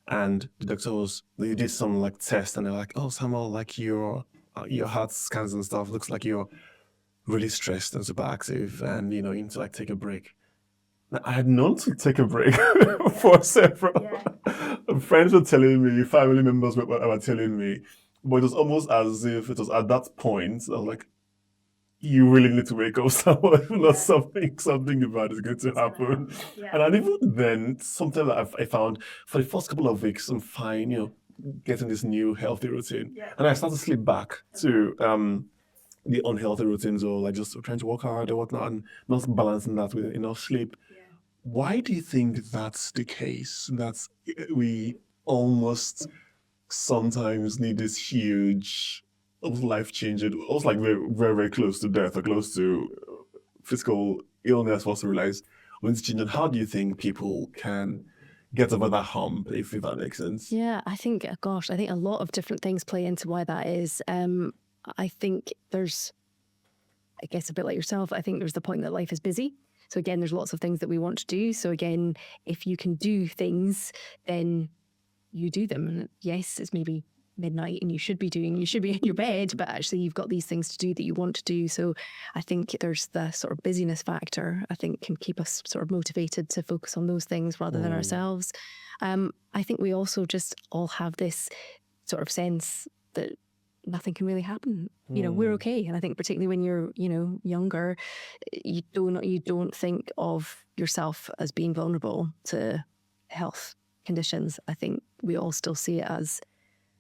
And the doctor they did some like test, and they're like, oh, Samuel, like your heart scans and stuff, looks like you're really stressed and super active, and you need to like take a break. Now, I had known to take a break for several. Friends were telling me, family members were telling me, but it was almost as if it was at that point I was like, you really need to wake up somewhere, if not something bad is going to happen. And even then, something that I found for the first couple of weeks, I'm fine, getting this new healthy routine. And I start to slip back to the unhealthy routines, or like just trying to work hard or whatnot, and not balancing that with enough sleep. Why do you think that's the case? That we almost sometimes need this huge, almost life changing, almost like very, very, very close to death or close to physical illness for us to realize when it's changing. How do you think people can get over that hump, if that makes sense? Yeah, I think, gosh, I think a lot of different things play into why that is. I think there's, I guess a bit like yourself, I think there's the point that life is busy. So again, there's lots of things that we want to do. So again, if you can do things, then you do them. And yes, it's maybe midnight and you should be in your bed, but actually you've got these things to do that you want to do. So I think there's the sort of busyness factor, I think, can keep us sort of motivated to focus on those things rather than ourselves. I think we also just all have this sort of sense that nothing can really happen. We're okay. And I think particularly when you're, younger, you don't think of yourself as being vulnerable to health conditions. I think we all still see it as,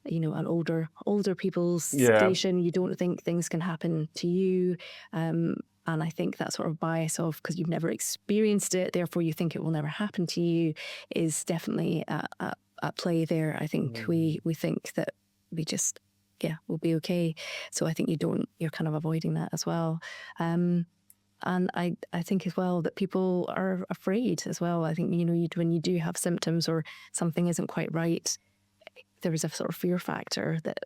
an older people's station. You don't think things can happen to you. And I think that sort of bias of, because you've never experienced it, therefore you think it will never happen to you, is definitely at play there. I think we think that we just, we'll be okay. So I think you're kind of avoiding that as well. And I think as well that people are afraid as well. I think, when you do have symptoms or something isn't quite right, there is a sort of fear factor that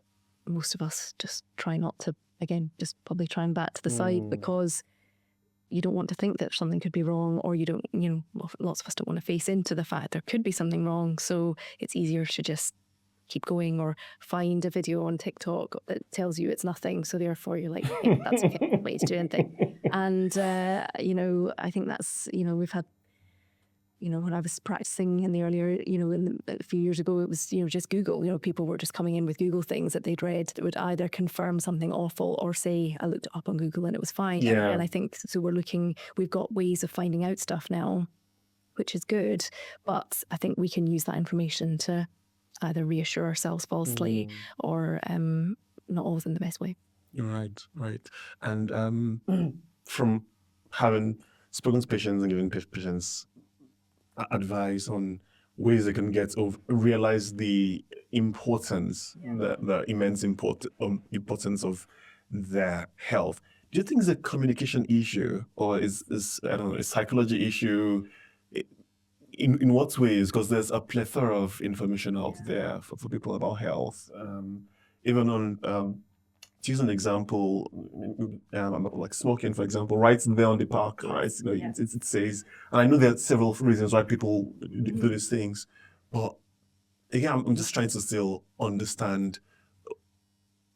most of us just try not to, again, just probably try and bat to the side, because you don't want to think that something could be wrong, or you don't, lots of us don't want to face into the fact there could be something wrong. So it's easier to just keep going, or find a video on TikTok that tells you it's nothing. So therefore you're like, that's okay, way to do anything. And, I think that's, we've had, when I was practicing in the earlier, a few years ago, it was, just Google, people were just coming in with Google things that they'd read that would either confirm something awful or say, I looked it up on Google and it was fine. Yeah. And I think, so we've got ways of finding out stuff now, which is good. But I think we can use that information to either reassure ourselves falsely or not always in the best way. Right. And from having spoken to patients and giving patients advice on ways they can realize the importance, the immense importance of their health. Do you think it's a communication issue, or is I don't know, a psychology issue? In what ways? Because there's a plethora of information out there for people about health. Even on, to use an example, like smoking, for example, right there on the park, right? It says, and I know there are several reasons why people do these things, but again, I'm just trying to still understand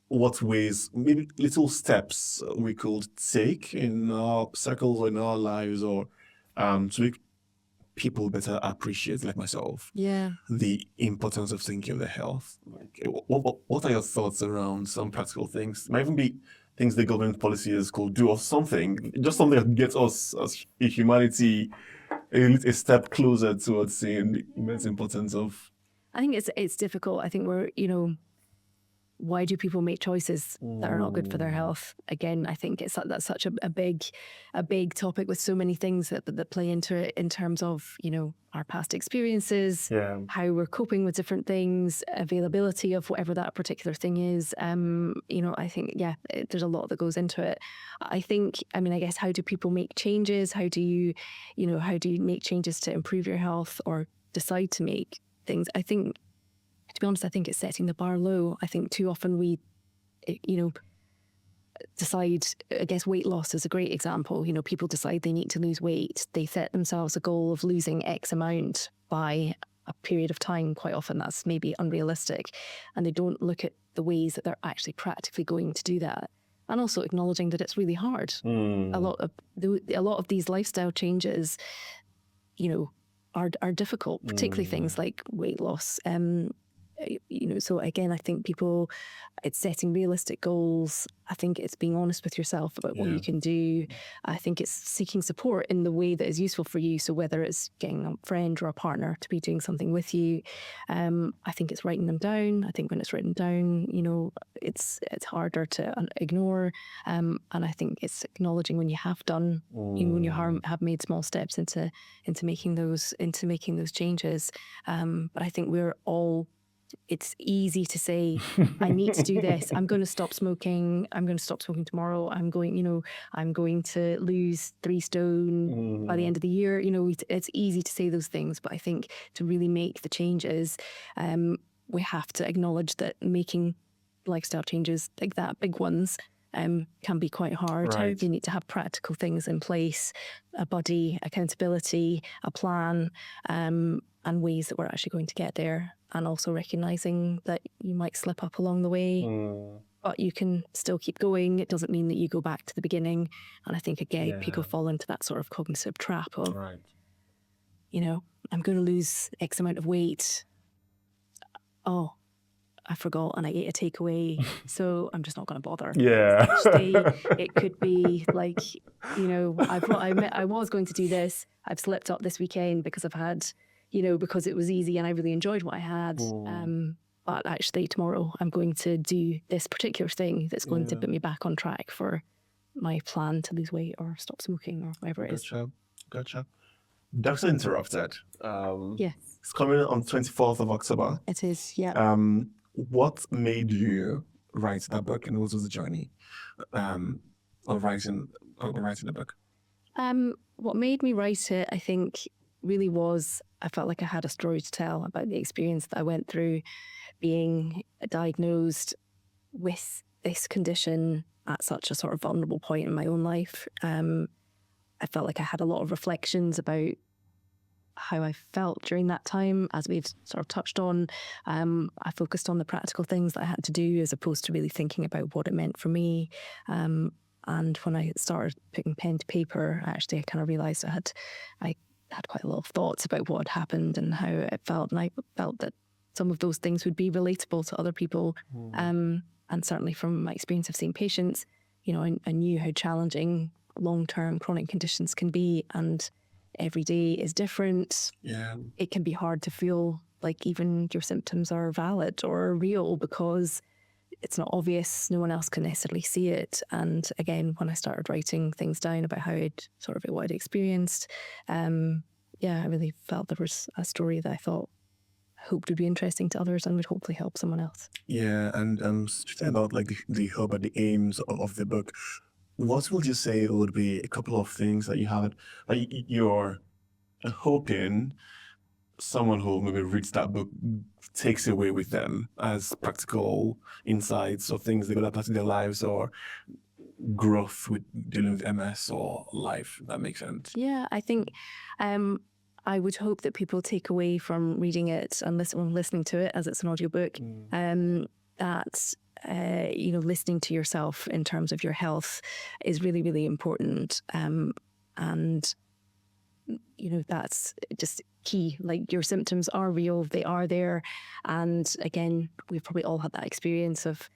what ways, maybe little steps we could take in our circles or in our lives, or to make people better appreciate, like myself, the importance of thinking of their health. Like, what are your thoughts around some practical things? It might even be things the government policies could do, or something, just something that gets us as a humanity a step closer towards seeing the immense importance of. I think it's difficult. I think we're, why do people make choices that are not good for their health? Again, I think that's such a big topic with so many things that play into it, in terms of, our past experiences, how we're coping with different things, availability of whatever that particular thing is. I think, there's a lot that goes into it. I think, I guess, how do people make changes? How do you make changes to improve your health, or decide to make things? I think, to be honest, I think it's setting the bar low. I think too often we, decide, I guess weight loss is a great example. People decide they need to lose weight. They set themselves a goal of losing X amount by a period of time. Quite often that's maybe unrealistic. And they don't look at the ways that they're actually practically going to do that. And also acknowledging that it's really hard. A lot of these lifestyle changes, are difficult, particularly things like weight loss. So again, I think it's setting realistic goals. I think it's being honest with yourself about what you can do. I think it's seeking support in the way that is useful for you. So whether it's getting a friend or a partner to be doing something with you, I think it's writing them down. I think when it's written down, it's harder to ignore. And I think it's acknowledging when you have done, when you have made small steps into making those changes. But I think it's easy to say, I need to do this. I'm going to stop smoking. I'm going to stop smoking tomorrow. I'm going to lose 3 stone by the end of the year. It's easy to say those things, but I think to really make the changes, we have to acknowledge that making lifestyle changes like that, big ones, can be quite hard. Right. You need to have practical things in place, a buddy, accountability, a plan, and ways that we're actually going to get there. And also recognizing that you might slip up along the way, but you can still keep going. It doesn't mean that you go back to the beginning. And I think, again, people fall into that sort of cognitive trap of, I'm going to lose X amount of weight. Oh, I forgot and I ate a takeaway, so I'm just not going to bother. Yeah. Actually, it could be like, I was going to do this. I've slipped up this weekend because I've had, because it was easy and I really enjoyed what I had. But actually tomorrow I'm going to do this particular thing that's going to put me back on track for my plan to lose weight or stop smoking or whatever it is. Gotcha. Doctor Interrupted. Yes. It's coming on 24th of October. It is, yeah. What made you write that book, and what was the journey of writing the book? What made me write it, I think, really was I felt like I had a story to tell about the experience that I went through being diagnosed with this condition at such a sort of vulnerable point in my own life. I felt like I had a lot of reflections about how I felt during that time, as we've sort of touched on. I focused on the practical things that I had to do as opposed to really thinking about what it meant for me. And when I started putting pen to paper, I kind of realised I had quite a lot of thoughts about what had happened and how it felt. And I felt that some of those things would be relatable to other people. And certainly from my experience of seeing patients, I knew how challenging long-term chronic conditions can be, and every day is different. Yeah. It can be hard to feel like even your symptoms are valid or real because it's not obvious. No one else can necessarily see it. And again, when I started writing things down about what I'd experienced, I really felt there was a story that I hoped would be interesting to others and would hopefully help someone else. Yeah, and speaking about like the hope and the aims of the book, what would you say would be a couple of things that you have, like you're hoping someone who maybe reads that book takes away with them as practical insights or things they're going to apply to their lives or growth with dealing with MS or life, if that makes sense? Yeah, I think I would hope that people take away from reading it and listening to it as it's an audiobook, that listening to yourself in terms of your health is really, really important. And that's just key. Like, your symptoms are real, they are there. And again, we've probably all had that experience of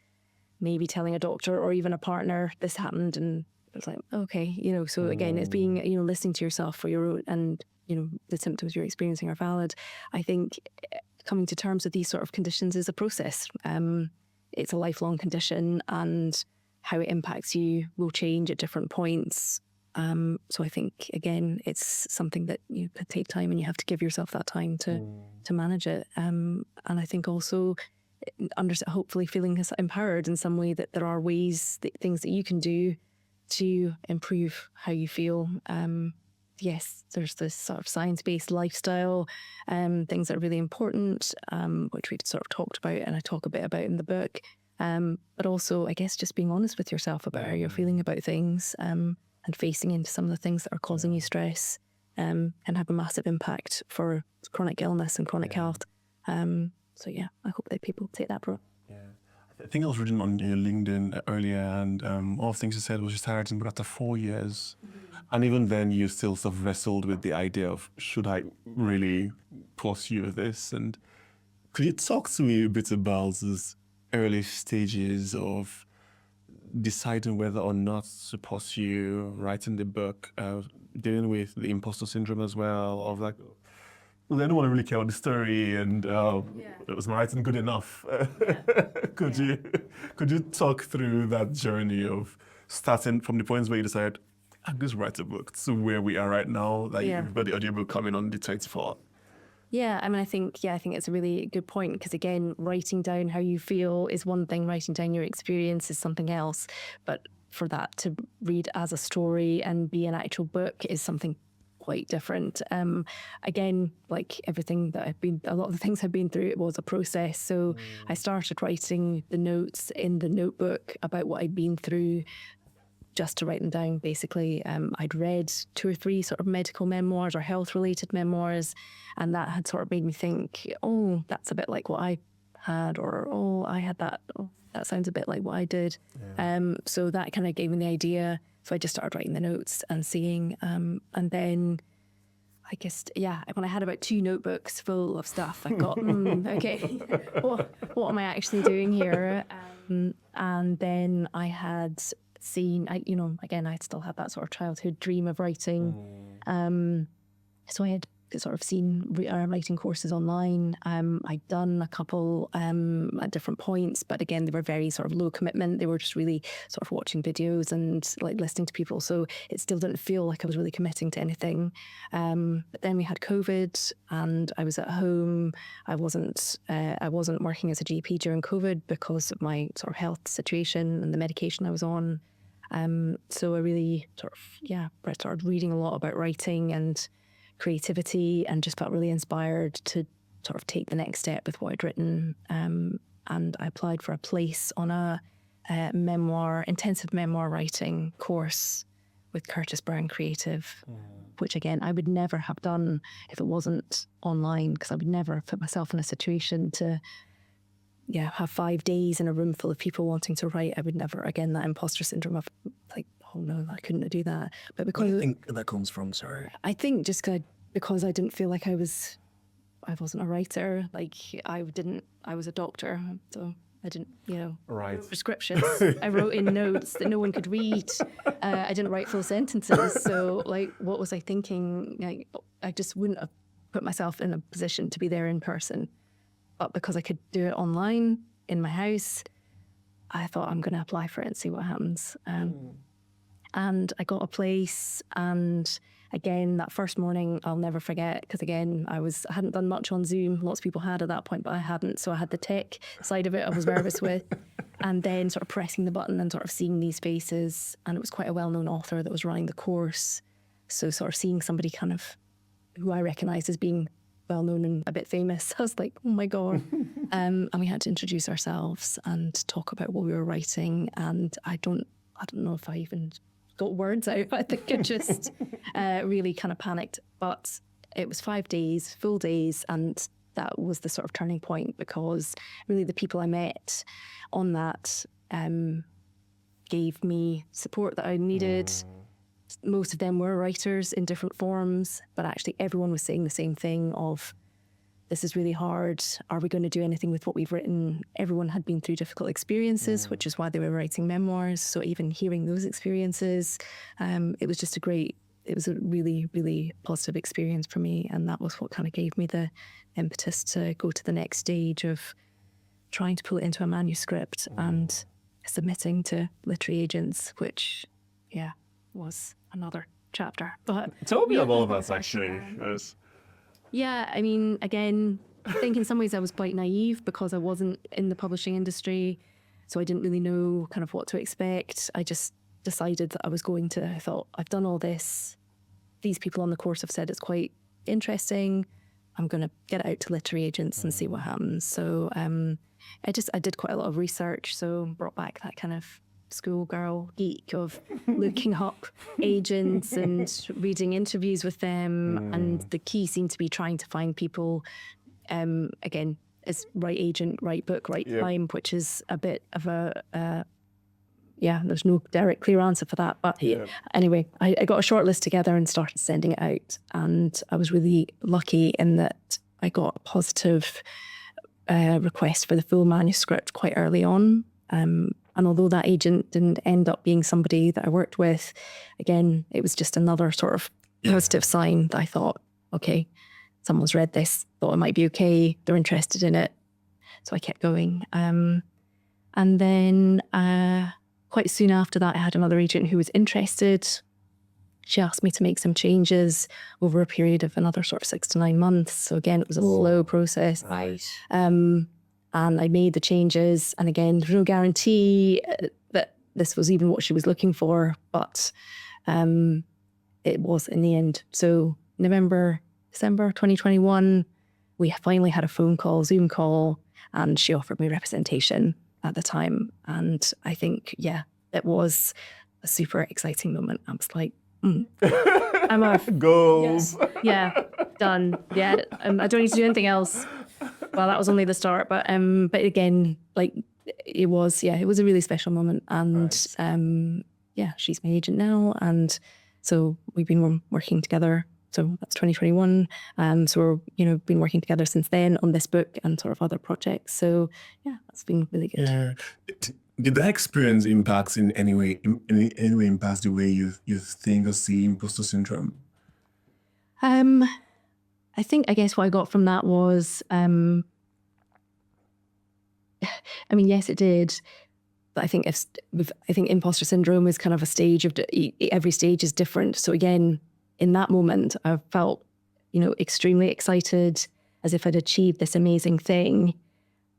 maybe telling a doctor or even a partner this happened, and it's like, okay, so again, it's being, listening to yourself for your own, and, the symptoms you're experiencing are valid. I think coming to terms with these sort of conditions is a process. It's a lifelong condition, and how it impacts you will change at different points. So I think, again, it's something that you could take time, and you have to give yourself that time to manage it. And I think also hopefully feeling empowered in some way that there are things that you can do to improve how you feel. Yes, there's this sort of science-based lifestyle things that are really important, which we sort of talked about and I talk a bit about in the book. But also, I guess, just being honest with yourself about how you're feeling about things, and facing into some of the things that are causing you stress, can have a massive impact for chronic illness and chronic health. So yeah, I hope that people take that approach. Yeah. I think I was reading on your LinkedIn earlier, and all the things you said was just tiring, but after 4 years, and even then you still sort of wrestled with the idea of, should I really pursue this? And Could you talk to me a bit about these early stages of deciding whether or not to pursue writing the book, dealing with the imposter syndrome as well, of like, well, I don't want to really care about the story, and was my writing good enough? Could you talk through that journey of starting from the points where you decided, I'm going to write a book, to where we are right now, like you've got the audiobook coming on the 24th? Yeah, I mean, I think it's a really good point, because again, writing down how you feel is one thing, writing down your experience is something else. But for that to read as a story and be an actual book is something quite different. Again, like everything that a lot of the things I've been through, it was a process. So I started writing the notes in the notebook about what I'd been through, just to write them down, basically. I'd read 2 or 3 sort of medical memoirs or health-related memoirs, and that had sort of made me think, oh, that's a bit like what I had, or, oh, I had that. Oh, that sounds a bit like what I did. So that kind of gave me the idea. So I just started writing the notes and seeing, and then I guess, when I had about 2 notebooks full of stuff, I got, okay, what am I actually doing here? And then I had seen, again, I still had that sort of childhood dream of writing. So I had sort of seen writing courses online. I'd done a couple at different points, but again, they were very sort of low commitment. They were just really sort of watching videos and like listening to people. So it still didn't feel like I was really committing to anything. But then we had COVID and I was at home. I wasn't working as a GP during COVID because of my sort of health situation and the medication I was on. So I really sort of, started reading a lot about writing and creativity, and just felt really inspired to sort of take the next step with what I'd written. And I applied for a place on a intensive memoir writing course with Curtis Brown Creative, which again, I would never have done if it wasn't online, because I would never have put myself in a situation to have 5 days in a room full of people wanting to write. I would never, again, that imposter syndrome of like, oh no, I couldn't do that. But because Where do you think that comes from? Sorry. I think just because I didn't feel like I wasn't a writer. Like I was a doctor, so I didn't, Right. prescriptions. I wrote in notes that no one could read. I didn't write full sentences. So like, what was I thinking? Like, I just wouldn't have put myself in a position to be there in person. But because I could do it online in my house, I thought I'm going to apply for it and see what happens. And I got a place, and again, that first morning, I'll never forget, because again, I hadn't done much on Zoom. Lots of people had at that point, but I hadn't. So I had the tech side of it I was nervous with. And then sort of pressing the button and sort of seeing these faces. And it was quite a well-known author that was running the course. So sort of seeing somebody kind of who I recognised as being well-known and a bit famous, I was like, oh my God. And we had to introduce ourselves and talk about what we were writing. And I don't know if I even got words out. I think I just really kind of panicked. But it was 5 days, full days, and that was the sort of turning point, because really the people I met on that gave me support that I needed. Most of them were writers in different forms, but actually everyone was saying the same thing of, this is really hard. Are we going to do anything with what we've written? Everyone had been through difficult experiences, which is why they were writing memoirs. So even hearing those experiences, it was just it was a really, really positive experience for me. And that was what kind of gave me the impetus to go to the next stage of trying to pull it into a manuscript and submitting to literary agents, which, was another chapter. But Tell me about that, actually. Yeah, I mean, again, I think in some ways I was quite naive because I wasn't in the publishing industry, so I didn't really know kind of what to expect. I just decided that I thought, I've done all this. These people on the course have said it's quite interesting. I'm going to get it out to literary agents and see what happens. So I did quite a lot of research, so brought back that kind of schoolgirl geek of looking up agents and reading interviews with them. And the key seemed to be trying to find people, again, as right agent, right book, right time, which is a bit of there's no direct clear answer for that. But anyway, I got a short list together and started sending it out. And I was really lucky in that I got a positive request for the full manuscript quite early on. And although that agent didn't end up being somebody that I worked with, again, it was just another sort of positive sign that I thought, okay, someone's read this, thought it might be okay, they're interested in it. So I kept going. And then quite soon after that, I had another agent who was interested. She asked me to make some changes over a period of another sort of 6 to 9 months. So again, it was a slow process. Right. And I made the changes. And again, there's no guarantee that this was even what she was looking for, but it was in the end. So December 2021, we finally had a phone call, Zoom call, and she offered me representation at the time. And I think, it was a super exciting moment. I was like, I'm off. Goals. Yeah, done. Yeah, I don't need to do anything else. Well, that was only the start, but again, like it was a really special moment. And she's my agent now, and so we've been working together. So that's 2021. So we're, been working together since then on this book and sort of other projects. So yeah, that's been really good. Yeah. Did that experience impact in any way impacts the way you think or see imposter syndrome? I guess what I got from that was, yes, it did. But I think imposter syndrome is kind of a stage of, every stage is different. So again, in that moment, I felt, extremely excited, as if I'd achieved this amazing thing.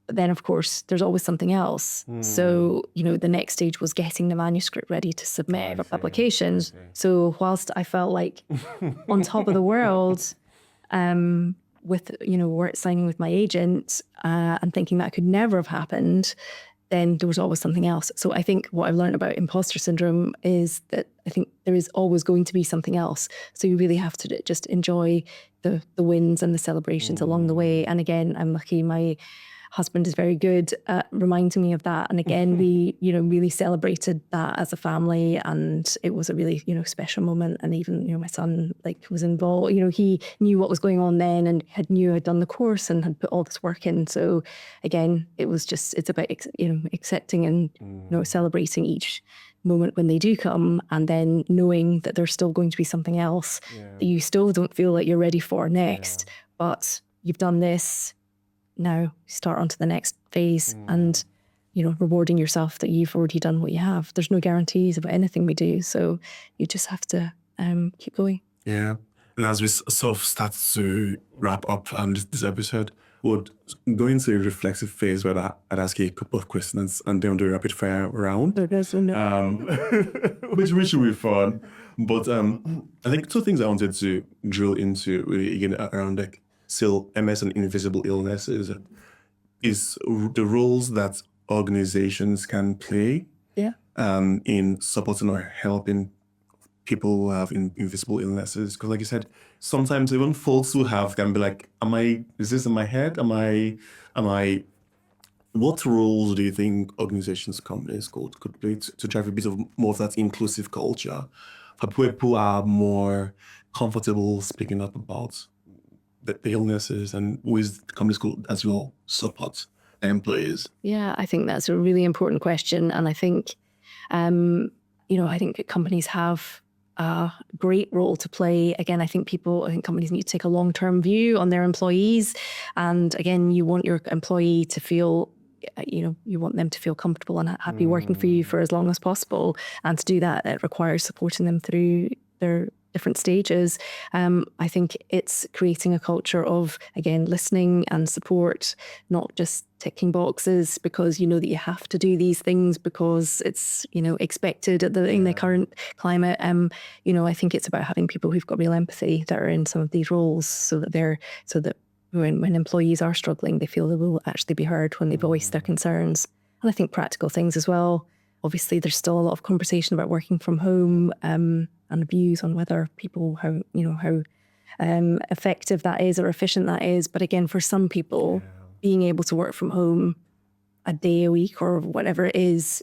But then, of course, there's always something else. So, the next stage was getting the manuscript ready to submit for publication. So whilst I felt like on top of the world, with, signing with my agent and thinking that could never have happened, then there was always something else. So I think what I've learned about imposter syndrome is that I think there is always going to be something else. So you really have to just enjoy the wins and the celebrations along the way. And again, I'm lucky my husband is very good at reminding me of that. And again, we, really celebrated that as a family, and it was a really, special moment. And even, my son was involved, he knew what was going on then and knew I'd done the course and had put all this work in. So again, it's about, accepting and, celebrating each moment when they do come, and then knowing that there's still going to be something else that you still don't feel like you're ready for next, but you've done this. Now start on to the next phase and, rewarding yourself that you've already done what you have. There's no guarantees about anything we do. So you just have to keep going. Yeah. And as we sort of start to wrap up this episode, we'll go into a reflexive phase where I'd ask you a couple of questions and then do a rapid fire round. Which will be fun. But I think 2 things I wanted to drill into really again around still MS and invisible illnesses is the roles that organizations can play in supporting or helping people who have invisible illnesses. Because like you said, sometimes even folks who have can be like, is this in my head? What roles do you think organizations, companies could play to drive a bit of more of that inclusive culture for people who are more comfortable speaking up about the illnesses, and with companies could as well support their employees? Yeah, I think that's a really important question. And I think, I think companies have a great role to play. Again, I think companies need to take a long-term view on their employees. And again, you want your employee to feel, you want them to feel comfortable and happy working for you for as long as possible. And to do that, it requires supporting them through their different stages. I think it's creating a culture of, again, listening and support, not just ticking boxes because you know that you have to do these things because it's, expected in the current climate. I think it's about having people who've got real empathy that are in some of these roles so that when employees are struggling, they feel they will actually be heard when they voice their concerns. And I think practical things as well. Obviously, there's still a lot of conversation about working from home and views on whether people, how effective that is or efficient that is. But again, for some people, being able to work from home a day a week or whatever it is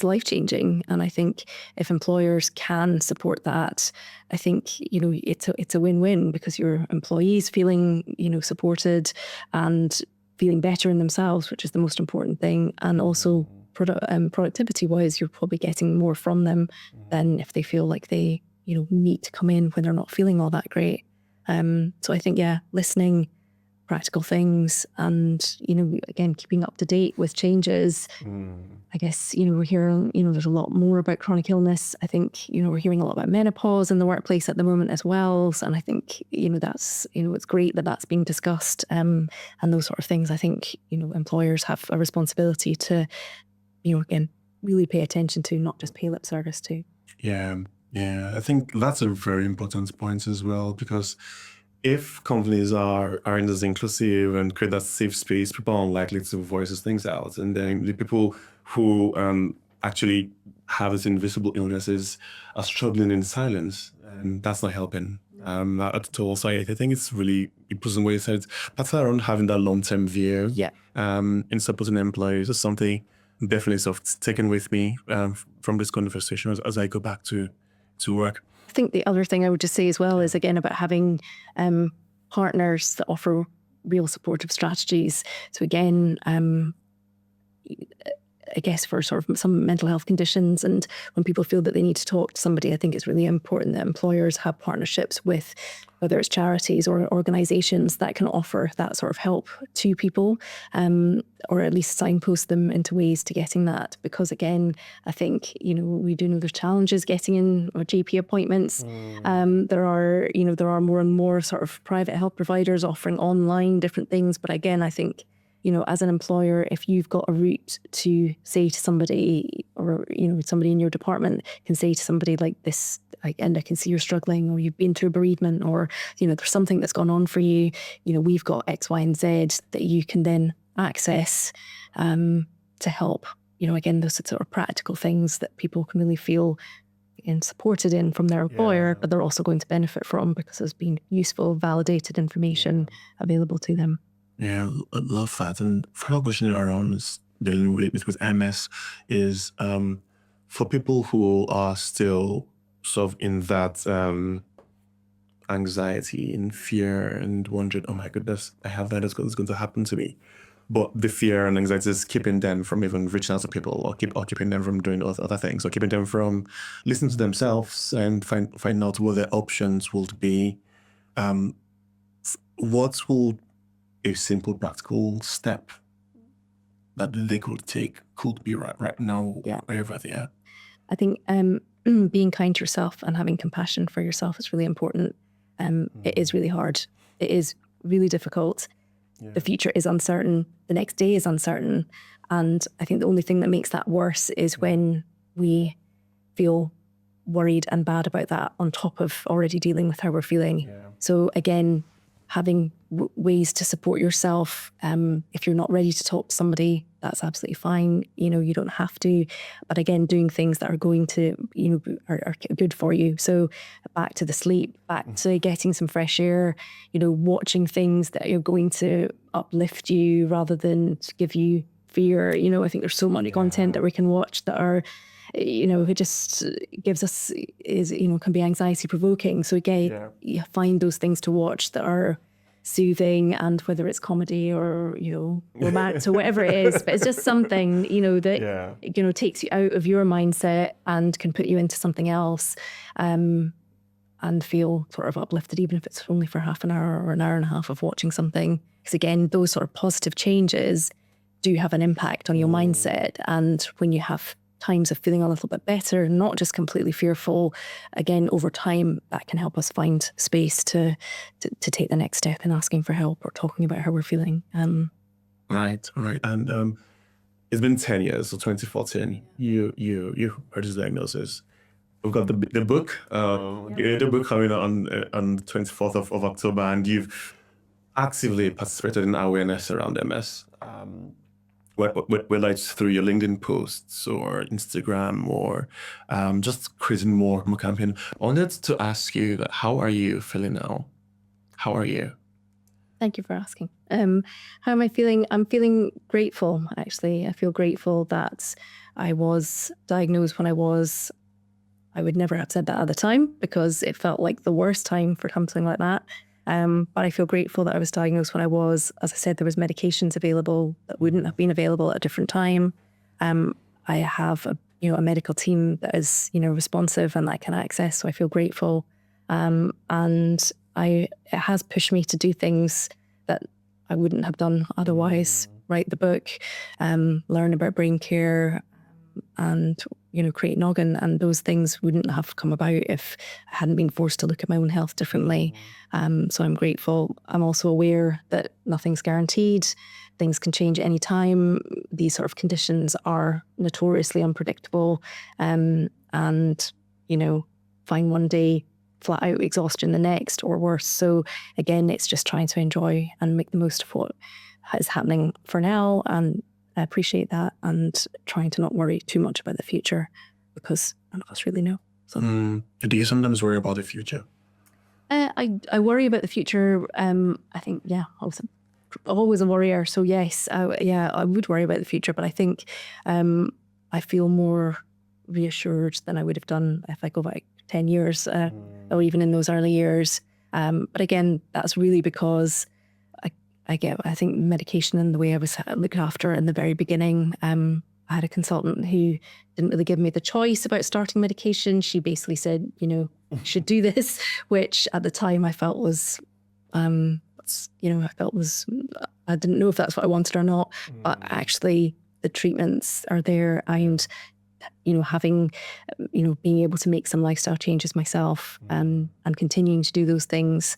life-changing. And I think if employers can support that, I think, it's a win-win because your employees feeling, supported and feeling better in themselves, which is the most important thing. And also productivity-wise, you're probably getting more from them than if they feel like they, need to come in when they're not feeling all that great. So I think, listening, practical things, and, again, keeping up to date with changes. I guess, we're hearing, there's a lot more about chronic illness. I think, we're hearing a lot about menopause in the workplace at the moment as well. And I think, that's, it's great that that's being discussed, and those sort of things. I think, employers have a responsibility to, again, really pay attention to, not just pay lip service to. Yeah, I think that's a very important point as well, because if companies aren't as inclusive and create that safe space, people are unlikely to voice these things out. And then the people who actually have these invisible illnesses are struggling in silence, and that's not helping at all. So I think it's really important what you said. That's around having that long-term view. In supporting employees is something definitely sort of taken with me from this conversation as I go back to work. I think the other thing I would just say as well is, again, about having partners that offer real supportive strategies. So again, I guess for sort of some mental health conditions, and when people feel that they need to talk to somebody, I think it's really important that employers have partnerships with, whether it's charities or organisations that can offer that sort of help to people, or at least signpost them into ways to getting that. Because again, I think, we do know there's challenges getting in or GP appointments. There are more and more sort of private health providers offering online different things. But again, I think, as an employer, if you've got a route to say to somebody, or, somebody in your department can say to somebody like this, and I can see you're struggling, or you've been through bereavement, or, there's something that's gone on for you, we've got X, Y, and Z that you can then access to help, again, those sort of practical things that people can really feel supported in from their employer, but they're also going to benefit from because there's been useful, validated information available to them. Yeah, I love that. And final question around is dealing with MS is for people who are still sort of in that anxiety and fear and wondering, oh my goodness, I have that, it's going to happen to me. But the fear and anxiety is keeping them from even reaching out to people, or keeping them from doing other things, or keeping them from listening to themselves and find out what their options would be. What will a simple practical step that they could take could be right now, wherever they are? I think being kind to yourself and having compassion for yourself is really important. It is really hard. It is really difficult. The future is uncertain. The next day is uncertain. And I think the only thing that makes that worse is when we feel worried and bad about that on top of already dealing with how we're feeling. So again, having ways to support yourself. If you're not ready to talk to somebody, that's absolutely fine. You don't have to. But again, doing things that are going to, are good for you. So back to the sleep, back to getting some fresh air, watching things that are going to uplift you rather than give you fear. I think there's so much content that we can watch that are, it just gives us, can be anxiety provoking. So again, you find those things to watch that are soothing, and whether it's comedy or, romance or whatever it is, but it's just something, that, takes you out of your mindset and can put you into something else, and feel sort of uplifted, even if it's only for half an hour or an hour and a half of watching something. Because again, those sort of positive changes do have an impact on your mindset. And when you have times of feeling a little bit better, not just completely fearful, again, over time, that can help us find space to take the next step in asking for help or talking about how we're feeling. Right. And it's been 10 years, so 2014, you heard his diagnosis. We've got the book, the book coming out on the 24th of October, and you've actively participated in awareness around MS. Whether it's through your LinkedIn posts or Instagram or just creating more campaign. I wanted to ask you, how are you feeling now? How are you? Thank you for asking. How am I feeling? I'm feeling grateful, actually. I feel grateful that I was diagnosed when I was. I would never have said that at the time because it felt like the worst time for something like that. But I feel grateful that I was diagnosed when I was. As I said, there was medications available that wouldn't have been available at a different time. I have a medical team that is, responsive and that I can access. So I feel grateful. And it has pushed me to do things that I wouldn't have done otherwise. Write the book, learn about brain care, and create Noggin, and those things wouldn't have come about if I hadn't been forced to look at my own health differently. So I'm grateful. I'm also aware that nothing's guaranteed. Things can change at any time. These sort of conditions are notoriously unpredictable, and fine one day, flat out exhaustion the next, or worse. So again, it's just trying to enjoy and make the most of what is happening for now, and I appreciate that, and trying to not worry too much about the future, because none of us really know. So, do you sometimes worry about the future? I worry about the future. I think, I was always a worrier. So yes, I would worry about the future, but I think I feel more reassured than I would have done if I go back 10 years or even in those early years. But again, that's really because I think medication and the way I was looked after in the very beginning. I had a consultant who didn't really give me the choice about starting medication. She basically said, you should do this, which at the time I felt was, I didn't know if that's what I wanted or not. But actually, the treatments are there, and having, being able to make some lifestyle changes myself, and continuing to do those things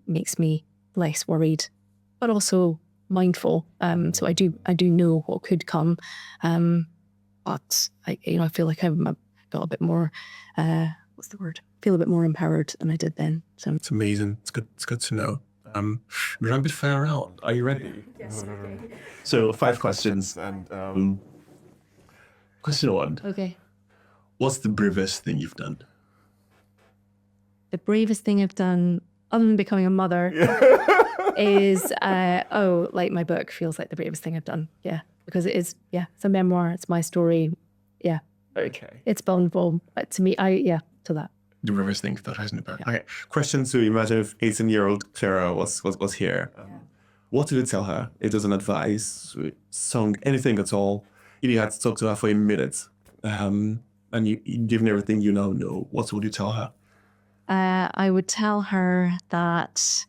makes me less worried, but also mindful. So I do know what could come, but I feel like I've got a bit more. What's the word? Feel a bit more empowered than I did then. So it's amazing. It's good to know. Rapid fire round. Are you ready? yes. So 5 questions, and question 1. Okay. What's the bravest thing you've done? The bravest thing I've done, other than becoming a mother, is like my book feels like the bravest thing I've done. Yeah, because it is. Yeah, it's a memoir. It's my story. Yeah. Okay. It's vulnerable to me. To that. The bravest thing that hasn't been. Okay. Question 2. Imagine if 18-year-old Clara was here. What would you tell her? If there's an advice, song, anything at all, you had to talk to her for a minute, and given everything you now know, what would you tell her? I would tell her that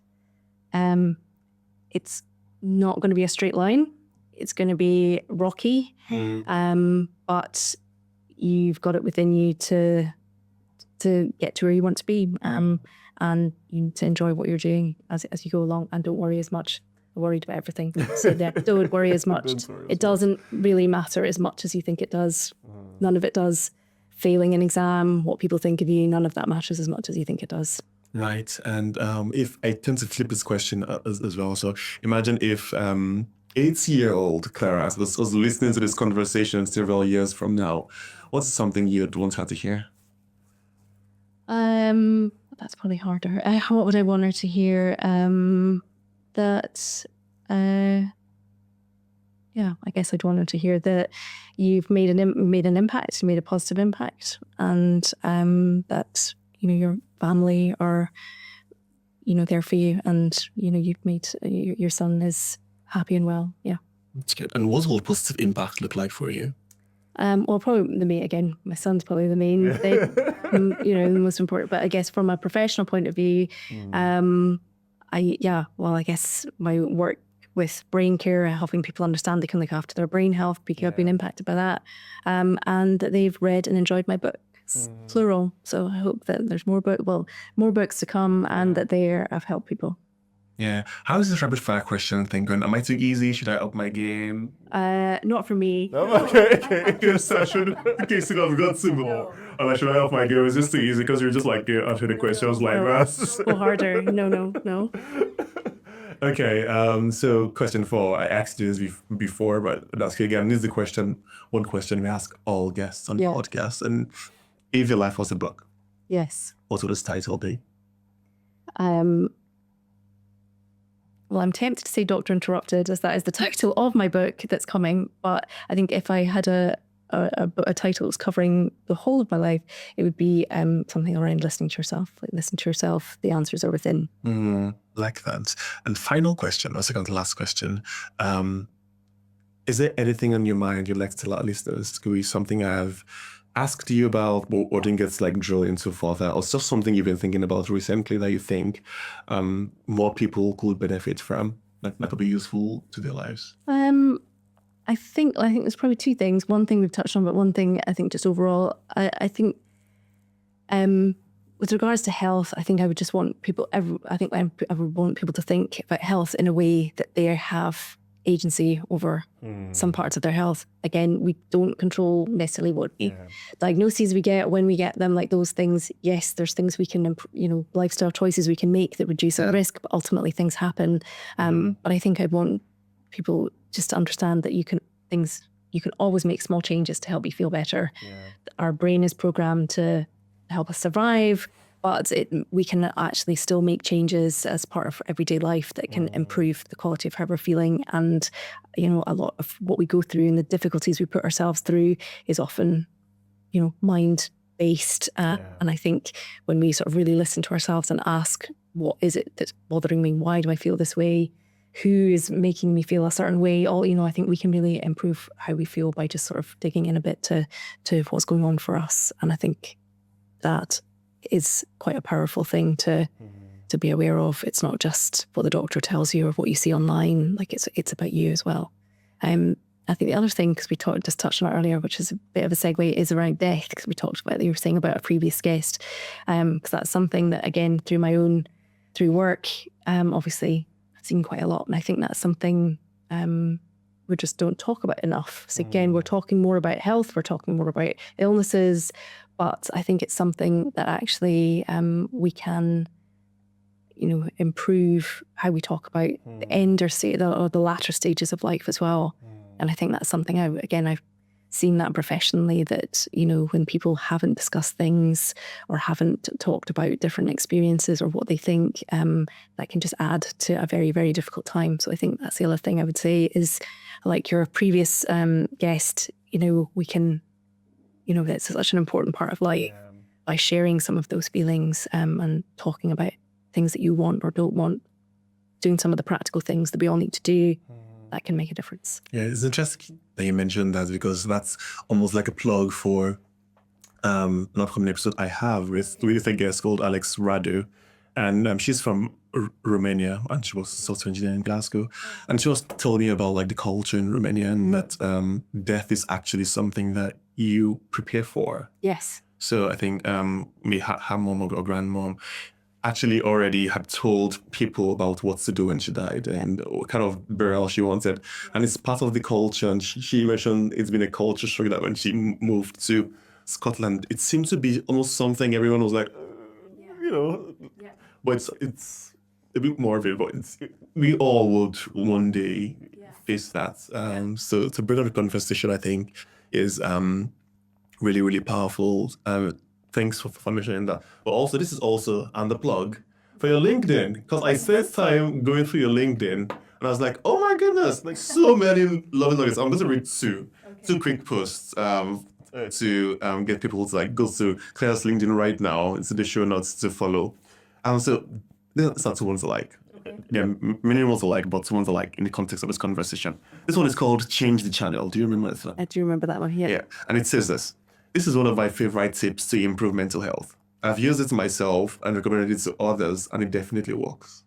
it's not going to be a straight line. It's going to be rocky, but you've got it within you to get to where you want to be, and you need to enjoy what you're doing as you go along, and don't worry as much. I'm worried about everything. So don't worry as much. It doesn't really matter as much as you think it does. None of it does. Failing an exam, what people think of you, none of that matters as much as you think it does. Right. And if I tend to flip this question as well. So imagine if 8-year-old Clara was listening to this conversation several years from now. What's something you'd want her to hear? That's probably harder. What would I want her to hear? I guess I'd want her to hear that you've made an impact, you made a positive impact, and that your family are there for you, and you've made your son is happy and well. Yeah, that's good. And what will positive impact look like for you? Well, probably my son's probably the main thing, the most important. But I guess from a professional point of view, I guess my work with brain care, helping people understand they can look after their brain health, because I've been impacted by that, and that they've read and enjoyed my books, plural. So I hope that there's more books to come, and that they have helped people. Yeah. How is this rapid fire question thing going? Am I too easy? Should I up my game? Not for me. No? Okay. Yes, I should. In case I've got some more. Or should I up my game? Is this too easy? Because you're just like answer the questions like that. Go harder. No. Okay. So question 4. I asked you this before, but I'll ask you again. This is one question we ask all guests on the podcast. And if your life was a book, yes, what would its title be? Well, I'm tempted to say Dr. Interrupted, as that is the title of my book that's coming. But I think if I had a a title that was covering the whole of my life, it would be something around listening to yourself. Like, listen to yourself. The answers are within. Like that. And final question, or second to last question. Is there anything on your mind you'd like to tell our listeners? Could be something I've asked you about or didn't get like drill into further, or just something you've been thinking about recently that you think more people could benefit from, that could be useful to their lives? I think there's probably two things. One thing we've touched on, but one thing I think just overall, I think with regards to health, I think I would just want people, I would want people to think about health in a way that they have agency over some parts of their health. Again, we don't control necessarily what diagnoses we get, when we get them, like those things. Yes, there's things we can, lifestyle choices we can make that reduce our risk, but ultimately things happen. But I think I'd want people just to understand that you can always make small changes to help you feel better. Our brain is programmed to help us survive, but we can actually still make changes as part of everyday life that can improve the quality of how we're feeling. And, a lot of what we go through and the difficulties we put ourselves through is often, mind-based. And I think when we sort of really listen to ourselves and ask, what is it that's bothering me? Why do I feel this way? Who is making me feel a certain way? I think we can really improve how we feel by just sort of digging in a bit to what's going on for us. And I think that is quite a powerful thing to be aware of. It's not just what the doctor tells you or what you see online. Like it's about you as well. I think the other thing, because we just touched on it earlier, which is a bit of a segue, is around death, because we talked about, you were saying about a previous guest, because that's something that, again, through work, obviously I've seen quite a lot, and I think that's something we just don't talk about enough. So again, we're talking more about health, we're talking more about illnesses, but I think it's something that actually we can, improve how we talk about the end or the latter stages of life as well. And I think that's something I've seen that professionally, that, when people haven't discussed things or haven't talked about different experiences or what they think, that can just add to a very, very difficult time. So I think that's the other thing I would say is, like your previous guest, we can, it's such an important part of life by sharing some of those feelings and talking about things that you want or don't want, doing some of the practical things that we all need to do. That can make a difference. Yeah, it's interesting that you mentioned that, because that's almost like a plug for an upcoming episode I have with a guest called Alex Radu. And she's from Romania, and she was a software engineer in Glasgow. And she was telling me about like the culture in Romania, and that death is actually something that you prepare for. Yes. So I think her mom or grandmom actually already had told people about what to do when she died and what kind of burial she wanted. And it's part of the culture. And she mentioned it's been a culture shock that when she moved to Scotland, it seemed to be almost something everyone was like, but it's a bit more of it, but we all would one day face that. So to bring up the conversation, I think, is really, really powerful. Thanks for mentioning that. But also, this is also on the plug for your LinkedIn, because I spent time going through your LinkedIn, and I was like, oh my goodness, like so many lovely nuggets. I'm going to read two quick posts to get people to like go to Claire's LinkedIn right now into the show notes to follow. So these are two ones I like. Yeah, many ones I like, but two ones I like in the context of this conversation. This one is called Change the Channel. Do you remember that? I do remember that one, yeah. Yeah, and it says this. This is one of my favorite tips to improve mental health. I've used it myself and recommended it to others, and it definitely works.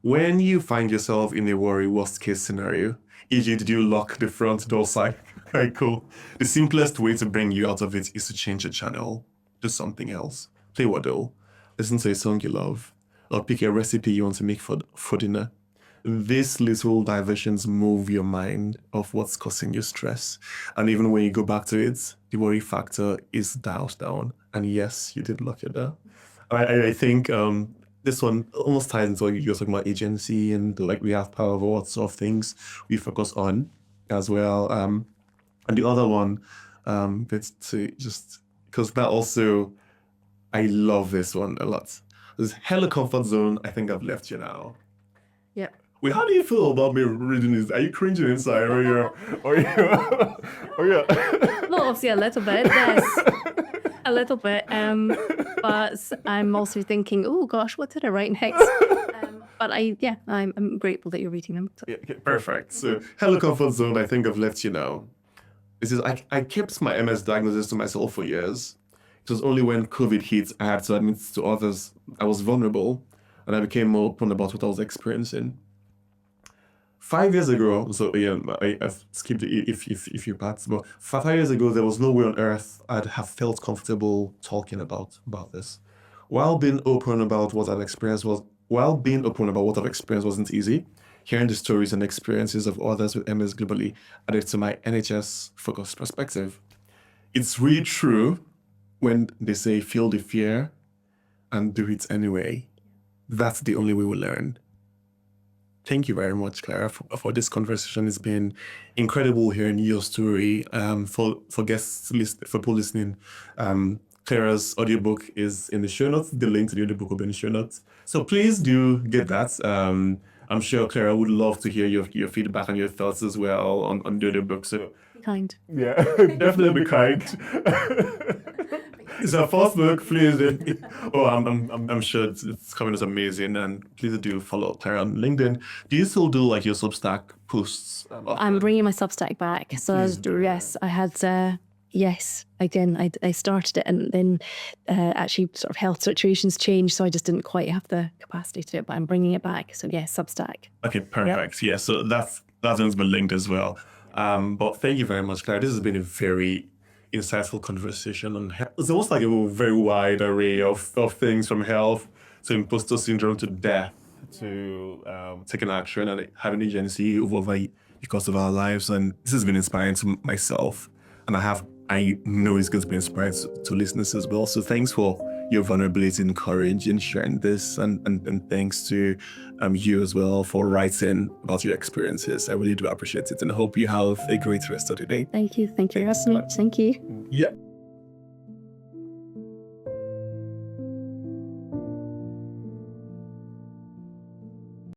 When you find yourself in a worst case scenario, e.g., did you lock the front door sign? Very cool. The simplest way to bring you out of it is to change the channel. Do something else. Play Waddle. Listen to a song you love. Or pick a recipe you want to make for dinner. These little diversions move your mind off what's causing you stress. And even when you go back to it, the worry factor is dialed down. And yes, you did lock it down. I think this one almost ties into what you're talking about, agency, and like we have power over what sort of things we focus on as well. And the other one, it's to just, because that also, I love this one a lot. This hella comfort zone, I think I've left you now. Yep. Wait, how do you feel about me reading this? Are you cringing inside, or you're, or you, or you? Well, obviously a little bit, yes. A little bit. But I'm also thinking, oh gosh, what did I write next? But I'm grateful that you're reading them. Yeah, okay, perfect. So, hello, comfort zone. I think I've left you now. This is I kept my MS diagnosis to myself for years. It was only when COVID hit I had to admit to others I was vulnerable, and I became more open about what I was experiencing. 5 years ago, so yeah, I've skipped a few parts, but 5 years ago, there was no way on earth I'd have felt comfortable talking about this. While being open about what I've experienced wasn't easy, hearing the stories and experiences of others with MS globally added to my NHS-focused perspective. It's really true when they say feel the fear and do it anyway. That's the only way we learn. Thank you very much, Clara, for this conversation. It's been incredible hearing your story. For people listening, Clara's audiobook is in the show notes. The link to the audiobook will be in the show notes. So please do get that. I'm sure Clara would love to hear your feedback and your thoughts as well on the audiobook. So Be kind. yeah, definitely be kind. It's our first book, please. I'm sure it's coming as amazing, and please do follow Clara on LinkedIn. Do you still do like your Substack posts? I'm bringing my Substack back. So I had. Yes, again, I started it, and then actually sort of health situations changed, so I just didn't quite have the capacity to do it, but I'm bringing it back. So yeah, Substack. Okay, perfect. Yep. Yeah, so that one's been linked as well. But thank you very much, Clara. This has been a very insightful conversation on health. It's almost like a very wide array of things, from health to imposter syndrome to death to taking action and having agency over the course of our lives. And this has been inspiring to myself, and I know it's going to be inspiring to listeners as well. So thanks for your vulnerability and courage in sharing this, and thanks to you as well for writing about your experiences. I really do appreciate it, and I hope you have a great rest of the day. Thank you. Thank you, Russell. Thank you. Yeah.